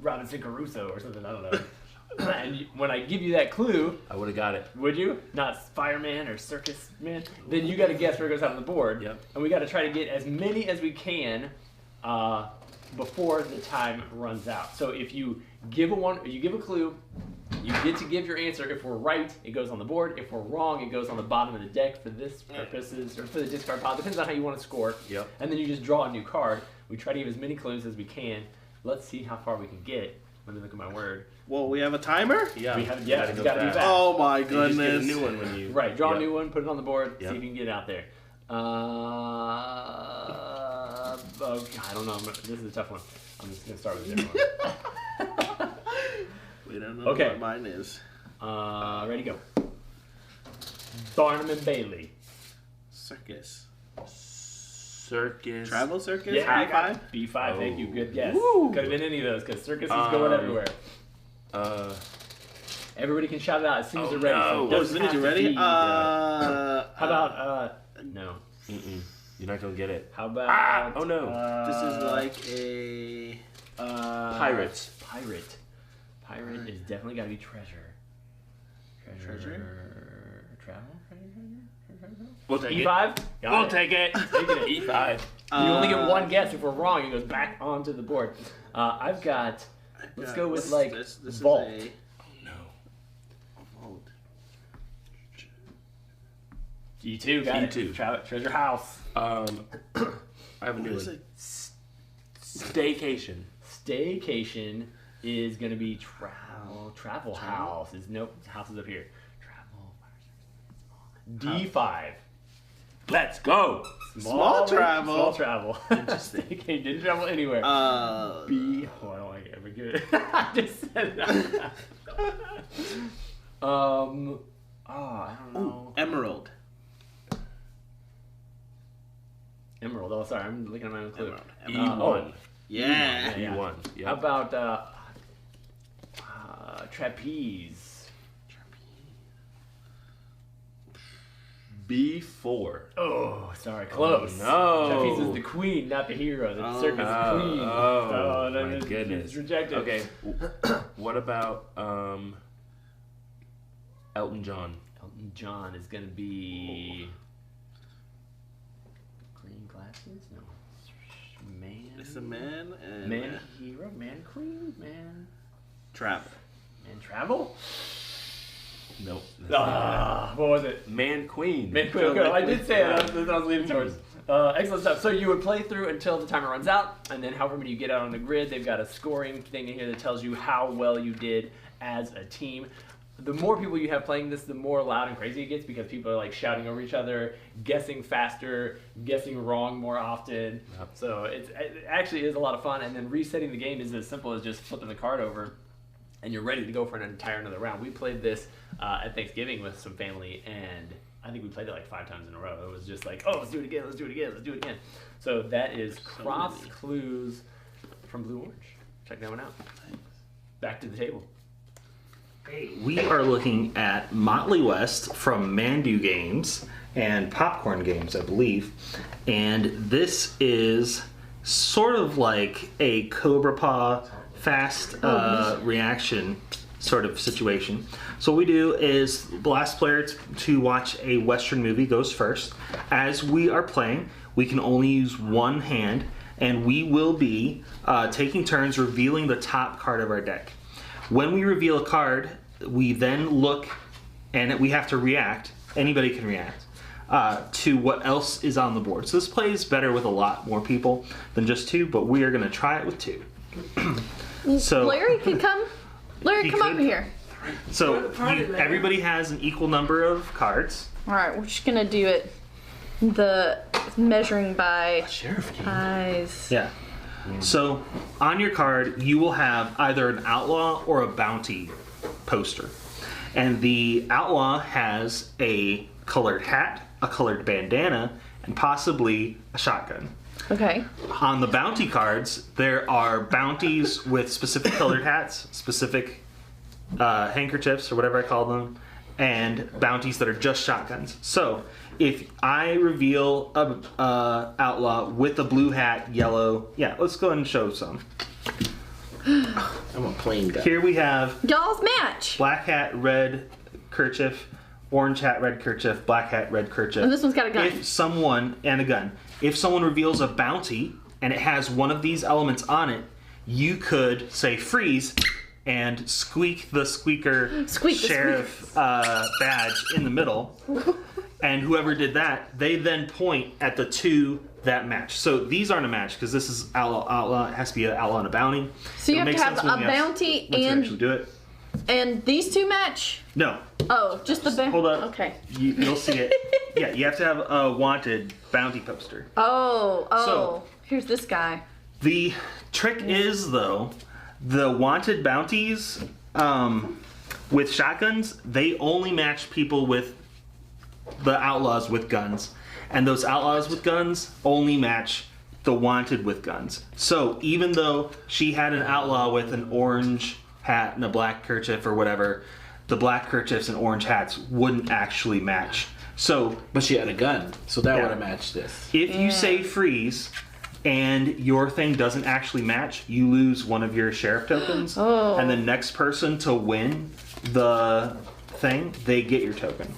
Robinson Crusoe or something, I don't know. And when I give you that clue, I would have got it. would you? Not fireman or circus man? Then you got to guess where it goes out on the board. Yep. And we got to try to get as many as we can before the time runs out. So if you give a clue, you get to give your answer. If we're right, it goes on the board. If we're wrong, it goes on the bottom of the deck for this purposes, or for the discard pile. Depends on how you want to score. Yep. And then you just draw a new card. We try to give as many clues as we can. Let's see how far we can get. Let me look at my word. Well, we have a timer? Yeah. We have, yeah, it's got to be fast. fast. Oh my You just get a goodness. new one when you. Right, draw Yep. a new one, put it on the board, Yep. see if you can get it out there. Oh, I don't know. This is a tough one. I'm just going to start with a different one. We don't know Okay. what mine is. Ready, go. Barnum and Bailey. Circus. Circus. Travel circus? Yeah, I B5? got it. B5, thank you. Good guess. Woo. Could have been any of those because circus is going everywhere. Everybody can shout it out as soon as they're ready. no. So it Oh, doesn't as soon as have you're to ready? be, how about, no. You're not gonna get it. How about, Oh no. this is like a... Pirates. Pirate. Pirate is definitely got to be treasure. Treasure? Travel? We'll take E5? it. We'll take it. Taking it. E5. You only get one guess. If we're wrong, it goes back onto the board. I've got, let's go with like this vault. Is a No. vault. G2, got G2. it. Treasure house. I have a What new is one. it? Staycation. Staycation is going to be travel house. Nope, house is up here. Travel. D5. Let's go. Small travel. Small travel. Staycation, didn't travel anywhere. B. Oh, I don't like it. Ever good. I just said that. I don't know. Emerald. Emerald. Oh, sorry. I'm looking at my own clue. Emerald. E1. Yeah. Yeah. E1. Yep. How about trapeze? B4. Oh, sorry. Close. no. Trapeze is the queen, not the hero. The circus queen. Oh, then my it's goodness. rejected. Okay. What about Elton John? Elton John is going to be... Green glasses? No. Man. It's a man and... Man hero? Man queen? Man... Travel. Man travel? Nope. What was it? Man Queen. Man queen. Okay, I did say it. That's what I was leaning towards. Excellent stuff. So you would play through until the timer runs out, and then however many you get out on the grid, they've got a scoring thing in here that tells you how well you did as a team. The more people you have playing this, the more loud and crazy it gets because people are like shouting over each other, guessing faster, guessing wrong more often. Yep. So it actually is a lot of fun. And then resetting the game is as simple as just flipping the card over, and you're ready to go for an entire another round. We played this at Thanksgiving with some family, and I think we played it like 5 times in a row. It was just like, oh, let's do it again, let's do it again, let's do it again. So that is Cross Clues from Blue Orange. Check that one out. Back to the table. We are looking at Motley West from Mandu Games and Popcorn Games, I believe. And this is sort of like a Cobra Paw fast reaction sort of situation. So what we do is the last player to watch a Western movie goes first. As we are playing, we can only use one hand, and we will be taking turns revealing the top card of our deck. When we reveal a card, we then look, and we have to react. Anybody can react to what else is on the board. So this plays better with a lot more people than just 2, but we are going to try it with 2. So Larry could come. Larry, He come could. over here. So everybody has an equal number of cards. All right, we're just gonna do it. The measuring by Sheriff game. eyes. Yeah. So on your card, you will have either an outlaw or a bounty poster. And the outlaw has a colored hat, a colored bandana, and possibly a shotgun. Okay. On the bounty cards, there are bounties with specific colored hats, specific handkerchiefs, or whatever I call them, and bounties that are just shotguns. So, if I reveal a outlaw with a blue hat, yellow, yeah, let's go ahead and show some. I'm a plain guy. Here we have Y'all's match. black hat, red kerchief, orange hat, red kerchief, black hat, red kerchief. And this one's got a gun. If someone, and a gun, if someone reveals a bounty and it has one of these elements on it, you could say freeze and squeak the squeaker Squeak the sheriff badge in the middle. And whoever did that, they then point at the two that match. So these aren't a match because this is outlaw. It has to be an outlaw and a bounty. So you It have makes to have sense when a you bounty once you and actually do it. and these two match. No, Oh, just the bounty. hold up. Okay. You'll see it. Yeah, you have to have a wanted bounty poster. Oh, So- here's this guy. The trick is, though, the wanted bounties with shotguns, they only match people with the outlaws with guns. And those outlaws with guns only match the wanted with guns. So even though she had an outlaw with an orange hat and a black kerchief or whatever, the black kerchiefs and orange hats wouldn't actually match. So But she had a gun, so that Yeah. would have matched this. if you say freeze and your thing doesn't actually match, you lose one of your sheriff tokens. Oh. And the next person to win the thing, they get your token.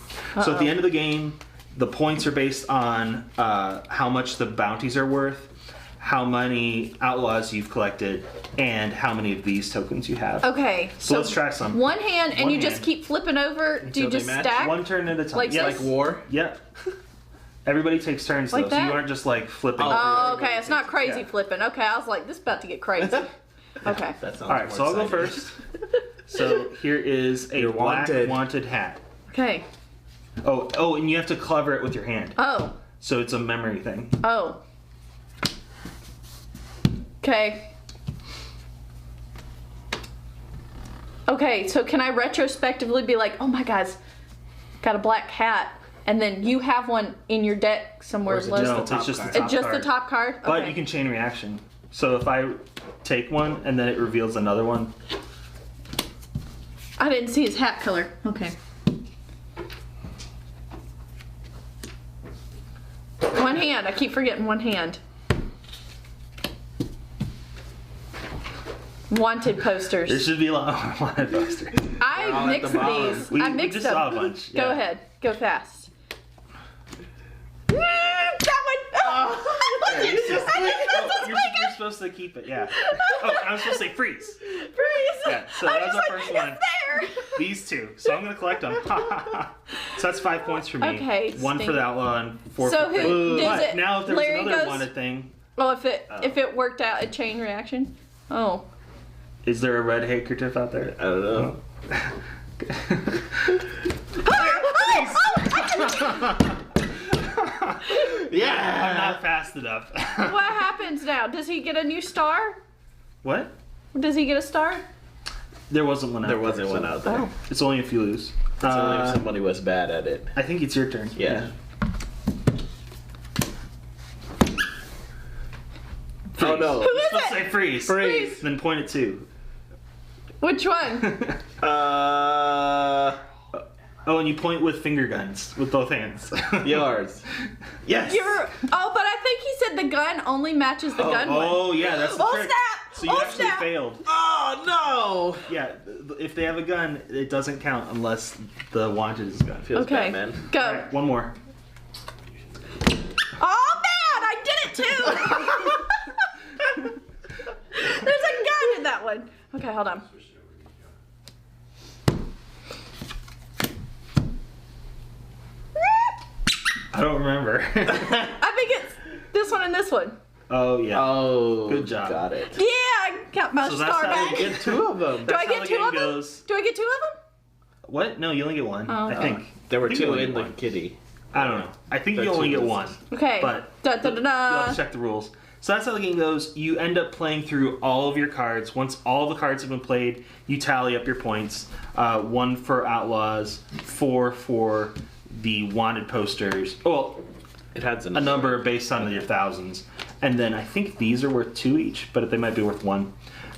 So at the end of the game, the points are based on how much the bounties are worth, how many outlaws you've collected, and how many of these tokens you have. Okay. So let's try some. One hand, and One you just hand. keep flipping over. Do you Until they just match? stack? One turn at a time. Like yeah, this? Like war? Yep. Everybody takes turns Like though, so you that? aren't just like flipping. Oh, okay. It's not crazy Yeah. flipping. Okay, I was like, this is about to get crazy. Okay. That sounds All right, more so I'll go exciting. first. So here is a You're black wanted. wanted hat. Okay. Oh, and you have to cover it with your hand. Oh. So it's a memory thing. Oh. Okay. Okay, so can I retrospectively be like, oh my God, got a black hat, and then you have one in your deck somewhere Or is it low? just No, the it's top just card? the top It's just card. the top card? But Okay. you can chain reaction. So if I take one and then it reveals another one. I didn't see his hat color. Okay. One hand. I keep forgetting one hand. Wanted There posters. should be a lot of wanted posters. I all at mixed the bottom. these. We I mixed just them. saw a bunch. Go yeah. ahead. Go fast. That one. You're supposed to keep it, yeah. Oh, I was supposed to say freeze. Freeze. Yeah, so I that was was the like, first it's one. there. These two. So I'm gonna collect them. So that's 5 points for me. Okay, One for stink. the outlaw and 4 So for who Freeze. does But it? now if there's Larry another goes- wanted thing, Oh, if it worked out a chain reaction. Oh. is there a red handkerchief out there? I don't know. Yeah, I'm not fast enough. What happens now? Does he get a new star? What? Does he get a star? There wasn't one out There there. wasn't one so out there. Oh. It's only if you lose. It's only if somebody was bad at it. I think it's your turn. Yeah. Freeze. Oh no. You're supposed to say freeze. Freeze. Then point at 2. Which one? Oh, and you point with finger guns with both hands. Yours. Yes. Oh, but I think he said the gun only matches the gun one. Oh, yeah, that's the Oh, trick. snap! So you Oh, actually snap! failed. Oh Yeah, if they have a gun, it doesn't count unless the wanted is a gun. no. Feels Okay, bad, man. go. All right, one more. Oh man, I did it too. There's a gun in that one. Okay, hold on. I don't remember. I think it's this one and this one. Oh, yeah. Oh. Good job. Got it. Yeah, Count my So that's star how back. you get 2 of them. Do That's I how get the 2 game of them? goes. Do I get 2 of them? What? No, you only get 1. Oh, I think. There were I think you 2 only in get the one. kitty. I don't know. I think There you are only 2 get losses. 1. Okay. But Da, da, da, you'll da. have to check the rules. So that's how the game goes. You end up playing through all of your cards. Once all the cards have been played, you tally up your points. 1 for outlaws, 4 for the wanted posters. Well, It has a number based on your thousands. And then I think these are worth 2 each, but they might be worth 1.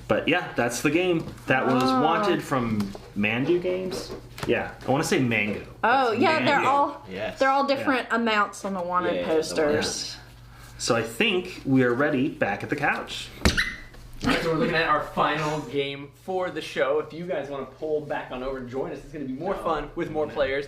But yeah, that's the game. That was wanted from Mandu Games. Yeah, I want to say Mango. Oh That's yeah, Mango. they're all different amounts on the wanted Yeah, posters. So I think we are ready back at the couch. Alright, so we're looking at our final game for the show. If you guys want to pull back on over and join us, it's going to be more fun with more players.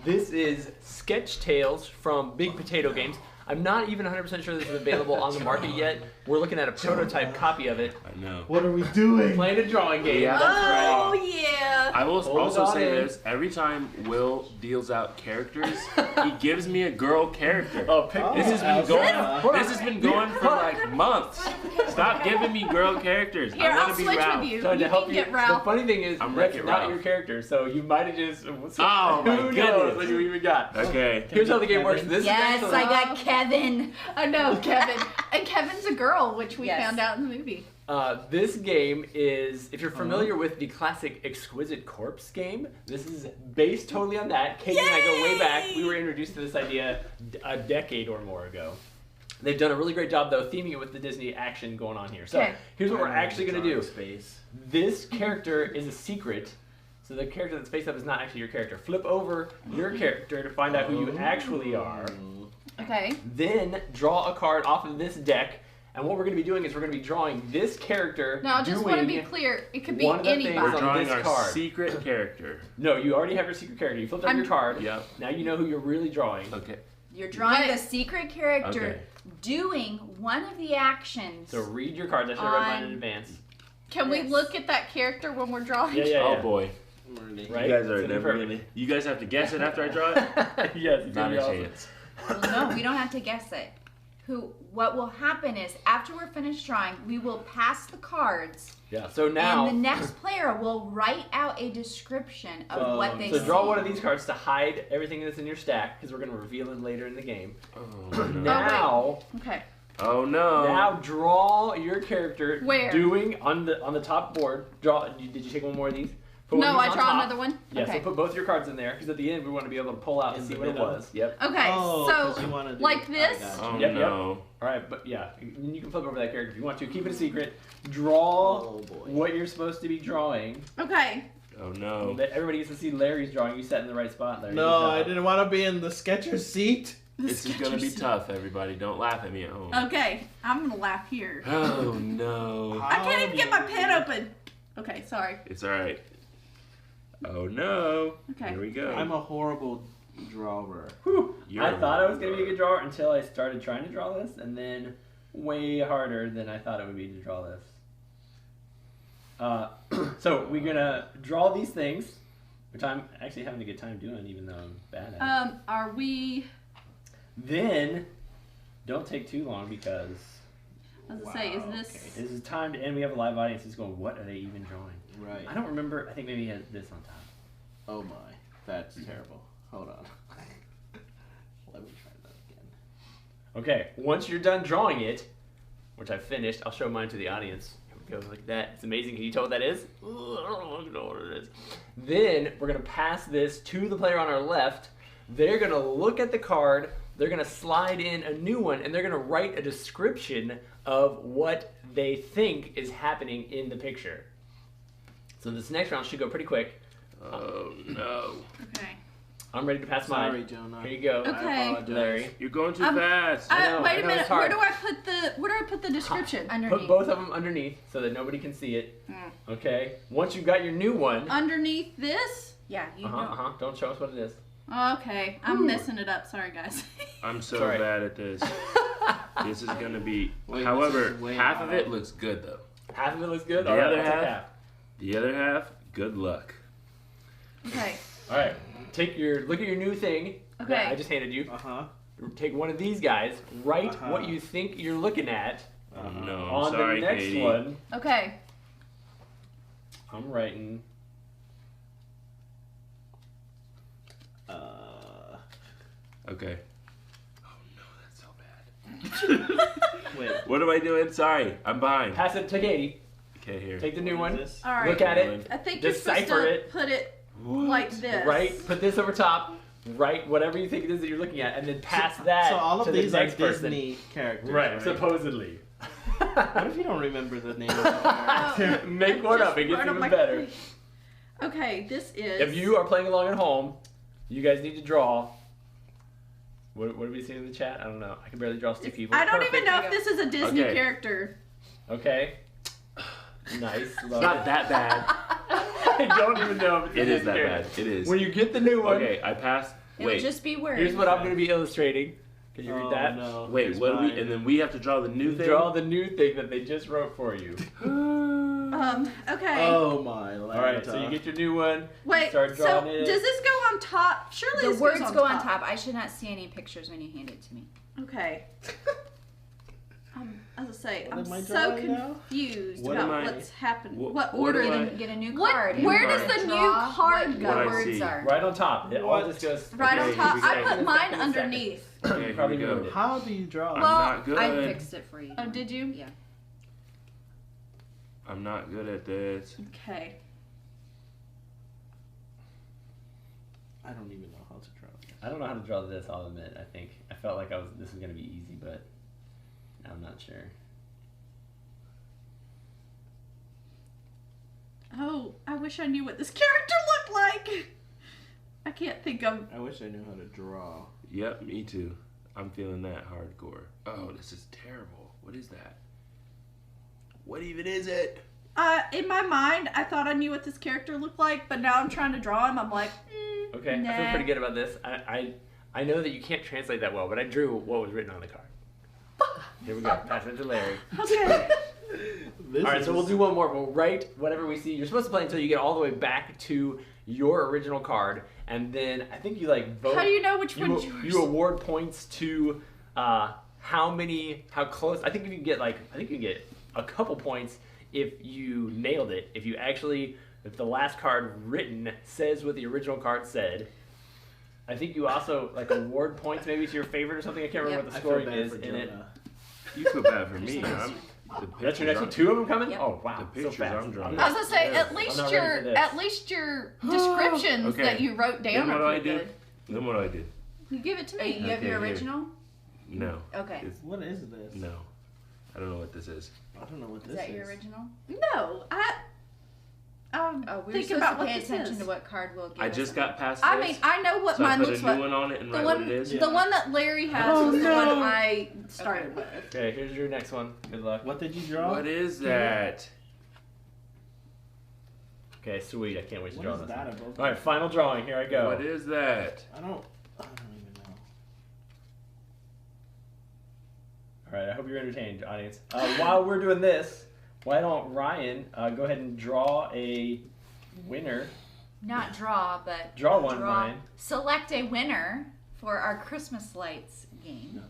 This is Sketch Tales from Big Potato Games. I'm not even 100% sure this is available on the market yet. We're looking at a prototype copy of it. I know. What are we doing? Playing a drawing game. Yeah. Oh yeah. I will Hold also on say in. this: every time Will deals out characters, he gives me a girl character. Oh, pick This has been Hold going. on. This has been going for like months. Stop giving me girl characters. Here, I I'll want to be switch Ralph. with you. Trying to You help can you. get Ralph. The funny thing is, I'm that's Wreck-It not Ralph. your character, so you might have just. Oh, my Who knows goodness. what you even got? Okay. Here's how the game works. This Yes, is I actually, got Kevin. I know Kevin, and Kevin's a girl, which we Yes. found out in the movie. This game is, if you're familiar with the classic Exquisite Corpse game, this is based totally on that. Katie and I go way back. We were introduced to this idea a decade or more ago. They've done a really great job, though, theming it with the Disney action going on here. So Okay. here's what we're actually going to do. Space. This character is a secret. So the character that's face up is not actually your character. Flip over your character to find out who you actually are. Okay. Then draw a card off of this deck. And what we're going to be doing is we're going to be drawing this character. Now, I just want to be doing clear. It could be one of the things We're anybody. on drawing this our card. secret character. No, you already have your secret character. You flipped up your card. Yep. Now you know who you're really drawing. Okay. You're drawing Wait. the secret character Okay. doing one of the actions. So read your cards. I should have read mine in On- advance. Can we Yes. look at that character when we're drawing? Yeah, yeah, Oh yeah. boy. Right? You guys are It's never perfect. gonna. You guys have to guess it after I draw it. Yes, it's Not gonna a be awesome. chance. No, we don't have to guess it. What will happen is after we're finished drawing, we will pass the cards, Yeah. So now, and the next player will write out a description of what they so see. draw one of these cards to hide everything that's in your stack because we're going to reveal it later in the game. Oh no. Now, Okay. Oh no. now draw your character Where? doing on the top board. Did you take one more of these? Put one No, of these I on draw top. another one. Yeah, Okay. so put both your cards in there because at the end we want to be able to pull out and In see the what it middle? was. Yep. Okay. Oh, 'cause you So wanna do like it. I this? got Oh you. Yep, yep. no. All right, but yeah, you can flip over that character if you want to. Keep it a secret. Draw Oh boy. what you're supposed to be drawing. Okay. Oh no. Everybody gets to see Larry's drawing. You sat in the right spot, Larry. No, Good job. I didn't want to be in the sketcher's seat. This is gonna be tough, everybody. Don't laugh at me at home. Okay. I'm gonna laugh here. Oh no. I can't even get my pen open. Okay. Sorry. It's alright. Oh no. Okay. Here we go. I'm a horrible drawer. Whew. You're I thought I was going to be a right. good drawer until I started trying to draw this, and then way harder than I thought it would be to draw this. So we're going to draw these things, which I'm actually having a good time doing, even though I'm bad at it. Are we? Then, don't take too long because I was gonna say, is Wow, this? okay. this is time to end. We have a live audience who's going, what are they even drawing? Right. I don't remember. I think maybe he has this on top. Oh my. That's terrible. Hold on. Let me try that again. Okay, once you're done drawing it, which I've finished, I'll show mine to the audience. Here we go, like that. It's amazing. Can you tell what that is? Ooh, I don't know what it is. Then we're going to pass this to the player on our left. They're going to look at the card. They're going to slide in a new one, and they're going to write a description of what they think is happening in the picture. So this next round should go pretty quick. Oh no. Okay. I'm ready to pass Sorry, mine. Jonah. Here you go, Okay. I apologize. Larry. You're going too Um, fast. I know, wait I a know, minute. it's hard. Where do I put the description? Underneath. Put both of them underneath so that nobody can see it. Okay. Once you've got your new one, Underneath this? Yeah, you Uh-huh, know. uh-huh. Don't show us what it is. Okay. I'm messing it up. Sorry, guys. I'm so Sorry. bad at this. This is gonna be. Wait, However, this is way half of out. it looks good though. Half of it looks good. The All right, other I'll take half? The other half, good luck. Okay. All right. Look at your new thing that Okay. I just handed you. Uh-huh. Take one of these guys. Write Uh-huh. what you think you're looking at Oh no. I'm on sorry, the next Katie. one. Okay. I'm writing. Okay. Oh no, that's so bad. Wait. What am I doing? Sorry, I'm behind. Pass it to Katie. Okay, here. Take the new What one. is this? All right. Look at it. I think you're supposed Decipher to it. put it like this. Right. Put this over top. Write whatever you think it is that you're looking at, and then pass that. So all to of the these are next person. Disney characters, Right. Supposedly. What if you don't remember the name of the character? Make one up. It gets even better. Okay, this is. If you are playing along at home, you guys need to draw. What are we seeing in the chat? I don't know. I can barely draw stick people. I don't Perfect. even know if this is a Disney Okay. character. Okay. Nice. Love Not it. that bad. I don't even know if it's a It is Disney that character. bad. It is. When you get the new one, Okay, I passed. It'll Wait. just be words. here's what I'm going to be illustrating. Can you read Oh, that? no. Wait, Here's what do we? mine. And then we have to draw the new thing. Draw the new thing that they just wrote for you. Okay. Oh my. All right, so you get your new one. Wait, Start so drawing it. does this go on top? Surely The this words goes go on top. I should not see any pictures when you hand it to me. Okay. As I say, What I'm am I so drawing now? confused What about am I- what's happened. what- What what order? do I- Get a new What- card. where and does draw the new what card the go? What I words see. are. Right on top. It all just goes. Right on Okay, top. here we I go. put mine Second. underneath. Okay, here Probably we go. ruined it. How do you draw? I'm Well, not good. I fixed it for you. Oh, did you? Yeah. I'm not good at this. Okay. I don't even know how to draw. I don't know how to draw this. I'll admit. I think I felt like this was gonna be easy, but I'm not sure. Oh, I wish I knew what this character looked like. I can't think of. I wish I knew how to draw. Yep, me too. I'm feeling that hardcore. Oh, this is terrible. What is that? What even is it? In my mind, I thought I knew what this character looked like, but now I'm trying to draw him. I'm like, Okay, I feel nah. pretty good about this. I know that you can't translate that well, but I drew what was written on the card. Here we go. Pass it to Larry. Okay. This All right, is so we'll do one more. We'll write whatever we see. You're supposed to play until you get all the way back to your original card, and then I think you vote. How do you know which one's yours? You award points to how close. I think you can get a couple points if you nailed it. If the last card written says what the original card said. I think you also award points maybe to your favorite or something. I can't remember what the I feel scoring bad is for in it. Jonah. You feel bad for me. That's your next one. Two of them coming? Yep. Oh wow, The so pictures fast. I'm drawing. I'm I was not- gonna say, Yeah. at least not ready for this. your descriptions Okay. that you wrote down Then what do are I pretty do? good. Then what do I do? You give it to Hey, me. you have Okay, your here. original? No. Okay. It's, What is this? no. I don't know what this is. I don't know what this Is that is. your original? No, I'm Oh, we were thinking supposed about to what pay this attention is. to what card will give I us just a- got past I this. mean, I know what so I mine put looks a new like. one on it and The write one, what it is. Yeah. the one that Larry has Oh, is the no. one I started with. Okay, here's your next one. Good luck. What did you draw? What is that? Okay, sweet. I can't wait to What draw is this. that one. above? All right, final drawing. Here I go. What is that? I don't even know. All right, I hope you're entertained, audience. While we're doing this, why don't Ryan go ahead and draw a winner? Not draw, but Draw one, Ryan. Select a winner for our Christmas lights game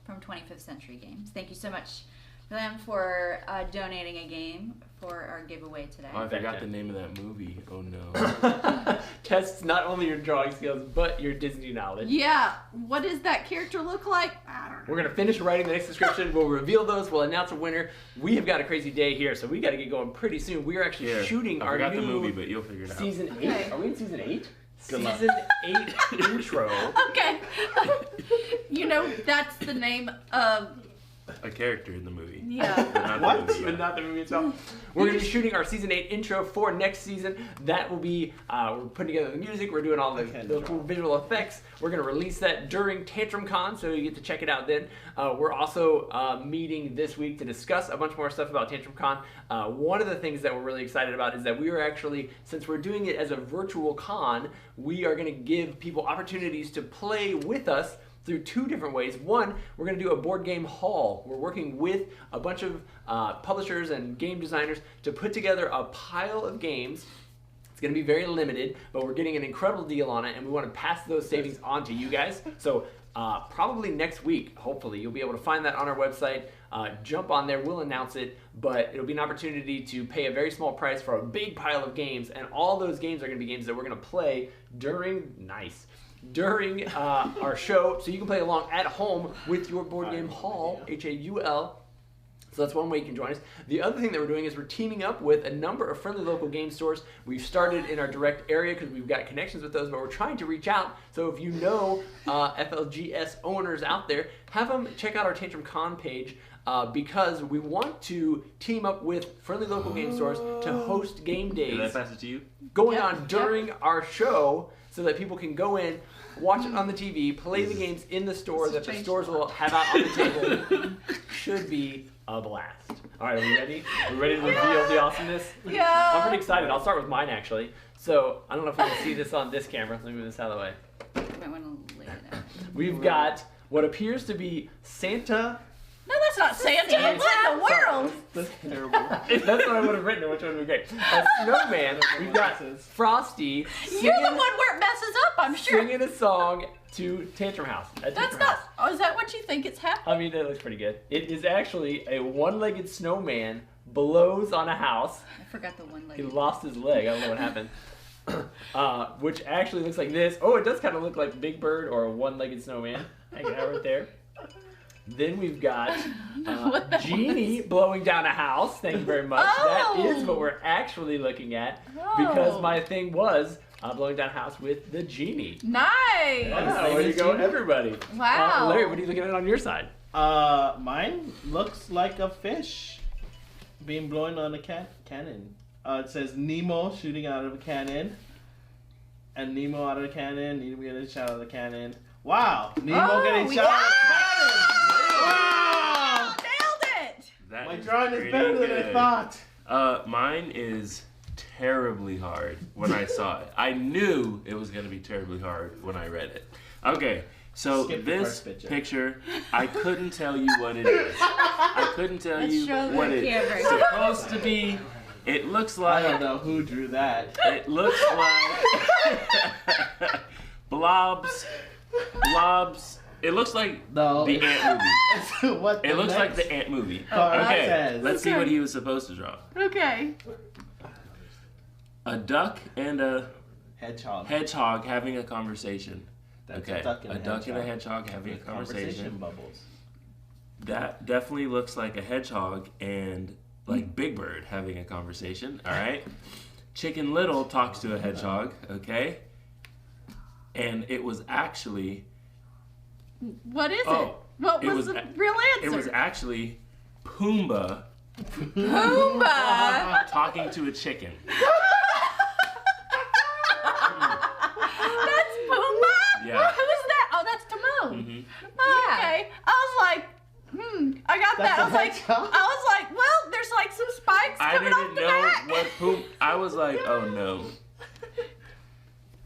from 25th Century Games. Thank you so much for them for donating a game for our giveaway today. Oh, I forgot Gotcha. the name of that movie. Oh no. Tests not only your drawing skills, but your Disney knowledge. Yeah, what does that character look like? I don't know. We're going to finish writing the next description. We'll reveal those. We'll announce a winner. We have got a crazy day here, so we got to get going pretty soon. We are actually Here, shooting I our forgot new the movie, but you'll figure it out. season 8. Okay. Are we in season 8? Good luck. Season 8 intro. Okay. You know, that's the name of. A character in the movie. Yeah. But not What? The movie. But not the movie itself. We're going to be shooting our season 8 intro for next season. That will be, we're putting together the music, we're doing all the cool visual effects. We're going to release that during Tantrum Con, so you get to check it out then. We're also meeting this week to discuss a bunch more stuff about Tantrum Con. One of the things that we're really excited about is that we are actually, since we're doing it as a virtual con, we are going to give people opportunities to play with us through two different ways. One, we're going to do a board game haul. We're working with a bunch of publishers and game designers to put together a pile of games. It's going to be very limited, but we're getting an incredible deal on it, and we want to pass those savings on to you guys. So probably next week, hopefully, you'll be able to find that on our website. Jump on there, we'll announce it, but it'll be an opportunity to pay a very small price for a big pile of games, and all those games are going to be games that we're going to play during our show, so you can play along at home with your board game haul, Haul. So that's one way you can join us. The other thing that we're doing is we're teaming up with a number of friendly local game stores. We've started in our direct area because we've got connections with those, but we're trying to reach out. So if you know FLGS owners out there, have them check out our Tantrum Con page because we want to team up with friendly local game stores to host game days. Did I pass it to you? Going on during our show so that people can go in, watch it on the TV, play the games in the store that the stores will have out on the table. Should be a blast. All right, are we ready? Are we ready to reveal the awesomeness? Yeah. I'm pretty excited. I'll start with mine, actually. So, I don't know if we can see this on this camera. Let me move this out of the way. You might want to lay it out. We've got what appears to be Santa. No, that's not Santa. What in the world? That's terrible. That's what I would have written, which one would be great. A snowman. We've got Frosty You're the one where it messes up, I'm sure. singing a song to Tantrum House. At That's Tantrum not. House. Oh, is that what you think it's happening? I mean, that looks pretty good. It is actually a one-legged snowman blows on a house. I forgot the one He leg. lost his leg. I don't know what happened. Which actually looks like this. Oh, it does kind of look like Big Bird or a one-legged snowman hanging out right there. Then we've got Genie blowing down a house. Thank you very much. Oh. That is what we're actually looking at because my thing was blowing down a house with the Genie. Nice. Wow, there you go, everybody. Wow. Larry, what are you looking at on your side? Mine looks like a fish being blown on a cannon. It says Nemo shooting out of a cannon. And Nemo out of the cannon, Nemo getting shot out of the cannon. Wow! Nemo getting shot out of the cannon! Wow! Nailed it. That My is drawing is pretty better than good. I thought. Mine is terribly hard when I saw it. I knew it was going to be terribly hard when I read it. Okay, so Skip the this first picture, I couldn't tell you what it is. I couldn't tell Let's you show the what it's camera. supposed to be. It looks I don't like know who drew that. it looks like blobs. It looks like No. the ant movie. What the It looks like next the ant movie. card Okay, says? let's see what he was supposed to draw. Okay. A duck and a Hedgehog. hedgehog having a conversation. That's Okay, a duck and a hedgehog having a conversation. bubbles. That definitely looks like a hedgehog and like Big Bird having a conversation. All right. Chicken Little talks to a hedgehog. Okay. And it was actually. What is Oh, it? What it was was the a- real It answer? was actually Pumbaa Pumbaa. talking to a chicken. That's Pumbaa? Yeah. Who's that? Oh, that's Timon. Mhm. Oh, okay. I was like, I got That's that. I was a like, hedgehog? well, there's like some spikes I coming off didn't the know back. what I was like, oh no.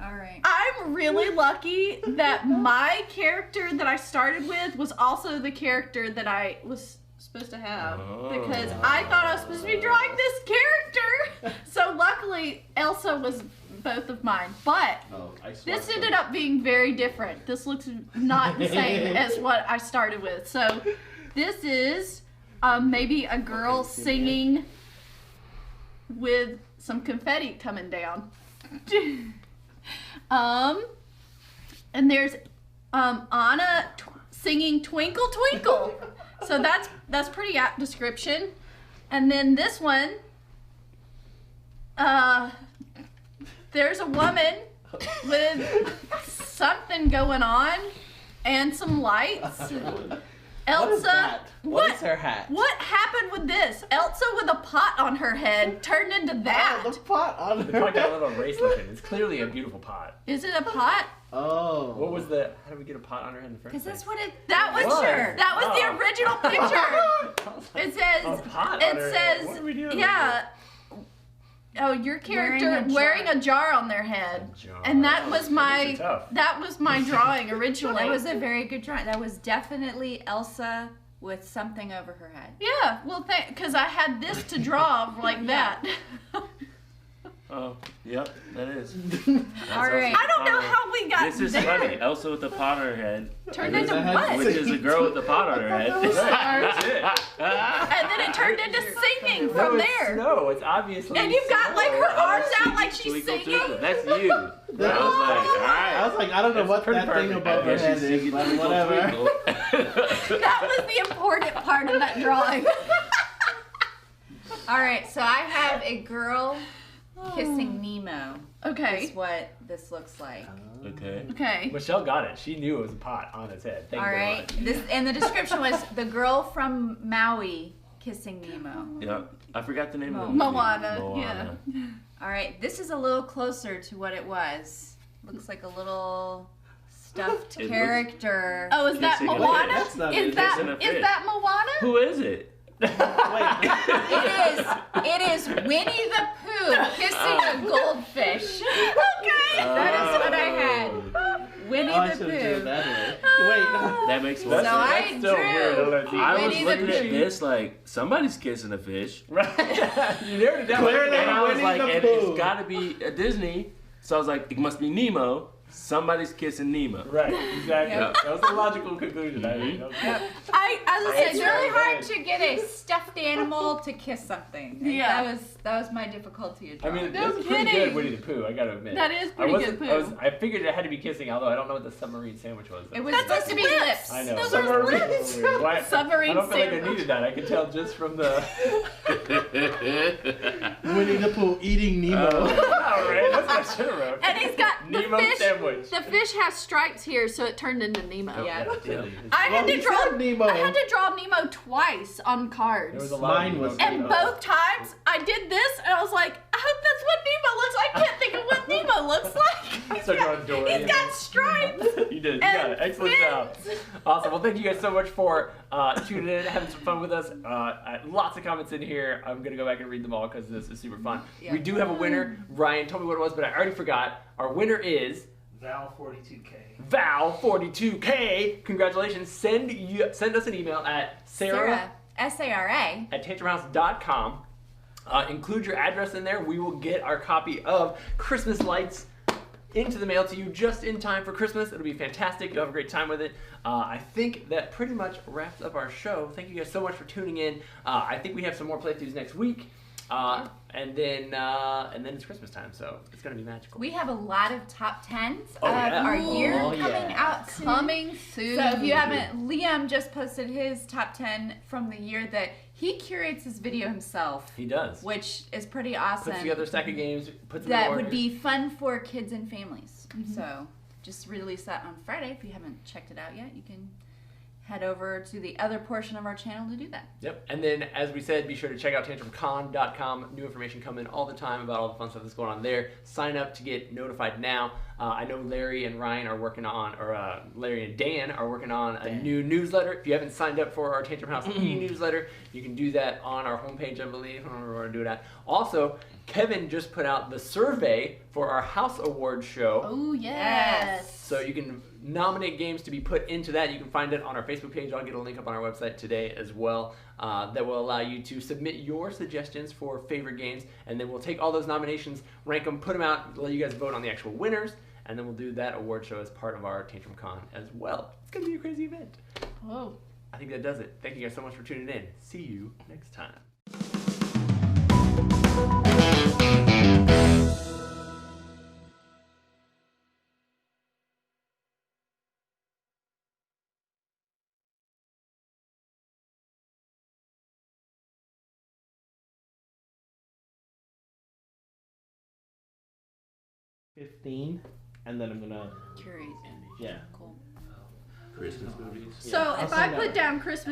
All right. I'm really lucky that my character that I started with was also the character that I was supposed to have because I thought I was supposed to be drawing this character. So luckily, Elsa was both of mine. But Oh, I swear. this ended up being very different. This looks not the same as what I started with. So this is maybe a girl singing with some confetti coming down. And there's Anna singing Twinkle Twinkle. So that's pretty apt description. And then this one, there's a woman with something going on and some lights. What is Elsa, that? What is her hat? what happened with this? Elsa with a pot on her head turned into that. Oh, the pot on The her pot got a head. little race looking. It's clearly a beautiful pot. Is it a pot? Oh. What was the? How did we get a pot on her head in the first Because place? that's what it. That was What? that was Oh. the original picture. It says A pot on her head. it What are says we doing? yeah. Oh, your character wearing a jar on their head. Jar. And that was These my are tough. drawing originally. That was a very good drawing. That was definitely Elsa with something over her head. Yeah, well, because I had this to draw like that. Oh, yep, that is. All right. I don't know how we got This is there. funny. Elsa with the pot on her head. Turned There's into a head what? Which is a girl with the pot on her head. That's it. And then it turned into singing No, from it's there. Snow. It's obviously. And you've got like her arms out like she's Twinkle, singing. twinkle. That's you. I was like, all right. I was like, I don't know That's what pretty that thing perfect. above her guess head she's is, singing but Twinkle, whatever. Twinkle. That was the important part of that drawing. All right, so I have a girl kissing Nemo. Okay. Is what this looks like. Okay. Okay. Michelle got it. She knew it was a pot on its head. Thank All you very right. much. This and the description was the girl from Maui kissing Nemo. Yep. I forgot the name of the Moana, movie. yeah. All right, this is a little closer to what it was. Looks like a little stuffed It looks- character. Oh, is that Kissing a Moana? fish. That's not Is it. that Kissing a is fish. that Moana? Who is it? It is Winnie the Pooh kissing a goldfish. Okay. That is what I had. Winnie Oh, I the should have done Pooh. it that way. Wait. That makes more So sense. I That's still drew weird. I was Winnie the looking at Pooh. this like somebody's kissing a fish, Right. You narrowed it down. Clearly. and I was Winnie like, the and Pooh. it's got to be a Disney. So I was like, it must be Nemo. Somebody's kissing Nemo. Right, exactly. Yep. That was the logical conclusion. I think. As I It's said, really hard to get a stuffed animal to kiss something. Yeah. That was my difficulty. Of I mean, drawing. that was pretty kidding. good, Winnie the Pooh. I gotta admit. That is pretty good Pooh. I figured it had to be kissing, although I don't know what the submarine sandwich was. It was That's supposed to be lips. lips. I know. Those are Submarine. lips. Why- Submarine I don't feel like I sandwich. needed that. I could tell just from the. Winnie the Pooh eating Nemo. All right, that's what I should have wrote. and he's got the Nemo fish. sandwich. The fish has stripes here, so it turned into Nemo. Yeah. I had Well, to he draw said Nemo. I had to draw Nemo twice on There cards. was a lot Mine of was- Nemo. And both times I did this, and I was like, I hope that's what Nemo looks like. I can't think of what Nemo looks like. So drawing Dory. He's got stripes. You did. You got it. Excellent job. Awesome. Well, thank you guys so much for tuning in, having some fun with us. Lots of comments in here. I'm going to go back and read them all because this is super fun. Yeah. We do have a winner. Ryan told me what it was, but I already forgot. Our winner is Val 42K. Val42K. Congratulations. Send us an email at Sarah Sarah, at tantrumhouse.com. Include your address in there. We will get our copy of Christmas Lights into the mail to you just in time for Christmas. It'll be fantastic. You'll have a great time with it. I think that pretty much wraps up our show. Thank you guys so much for tuning in. I think we have some more playthroughs next week. And then it's Christmas time, so it's gonna be magical. We have a lot of top 10s Oh, of yeah. our year Oh, coming yeah. out soon. Coming soon. So if you haven't, Liam just posted his top 10 from the year that he curates his video himself, He does. which is pretty awesome. Puts together a stack of games. Puts them that in would order. be fun for kids and families. So just released that on Friday. If you haven't checked it out yet, you can head over to the other portion of our channel to do that. Yep. And then, as we said, be sure to check out tantrumcon.com. New information coming all the time about all the fun stuff that's going on there. Sign up to get notified now. I know Larry and Ryan are working on, or Larry and Dan are working on a new newsletter. If you haven't signed up for our Tantrum House e-newsletter, you can do that on our homepage, I believe. I don't remember where to do it at. Also, Kevin just put out the survey for our House Awards show. Oh, yes. So you can nominate games to be put into that. You can find it on our Facebook page. I'll get a link up on our website today as well that will allow you to submit your suggestions for favorite games. And then we'll take all those nominations, rank them, put them out, let you guys vote on the actual winners. And then we'll do that award show as part of our Tantrum Con as well. It's going to be a crazy event. Whoa. I think that does it. Thank you guys so much for tuning in. See you next time. $15, and then I'm gonna Curate. yeah. Cool. Christmas movies. So I'll if I send put that. down Christmas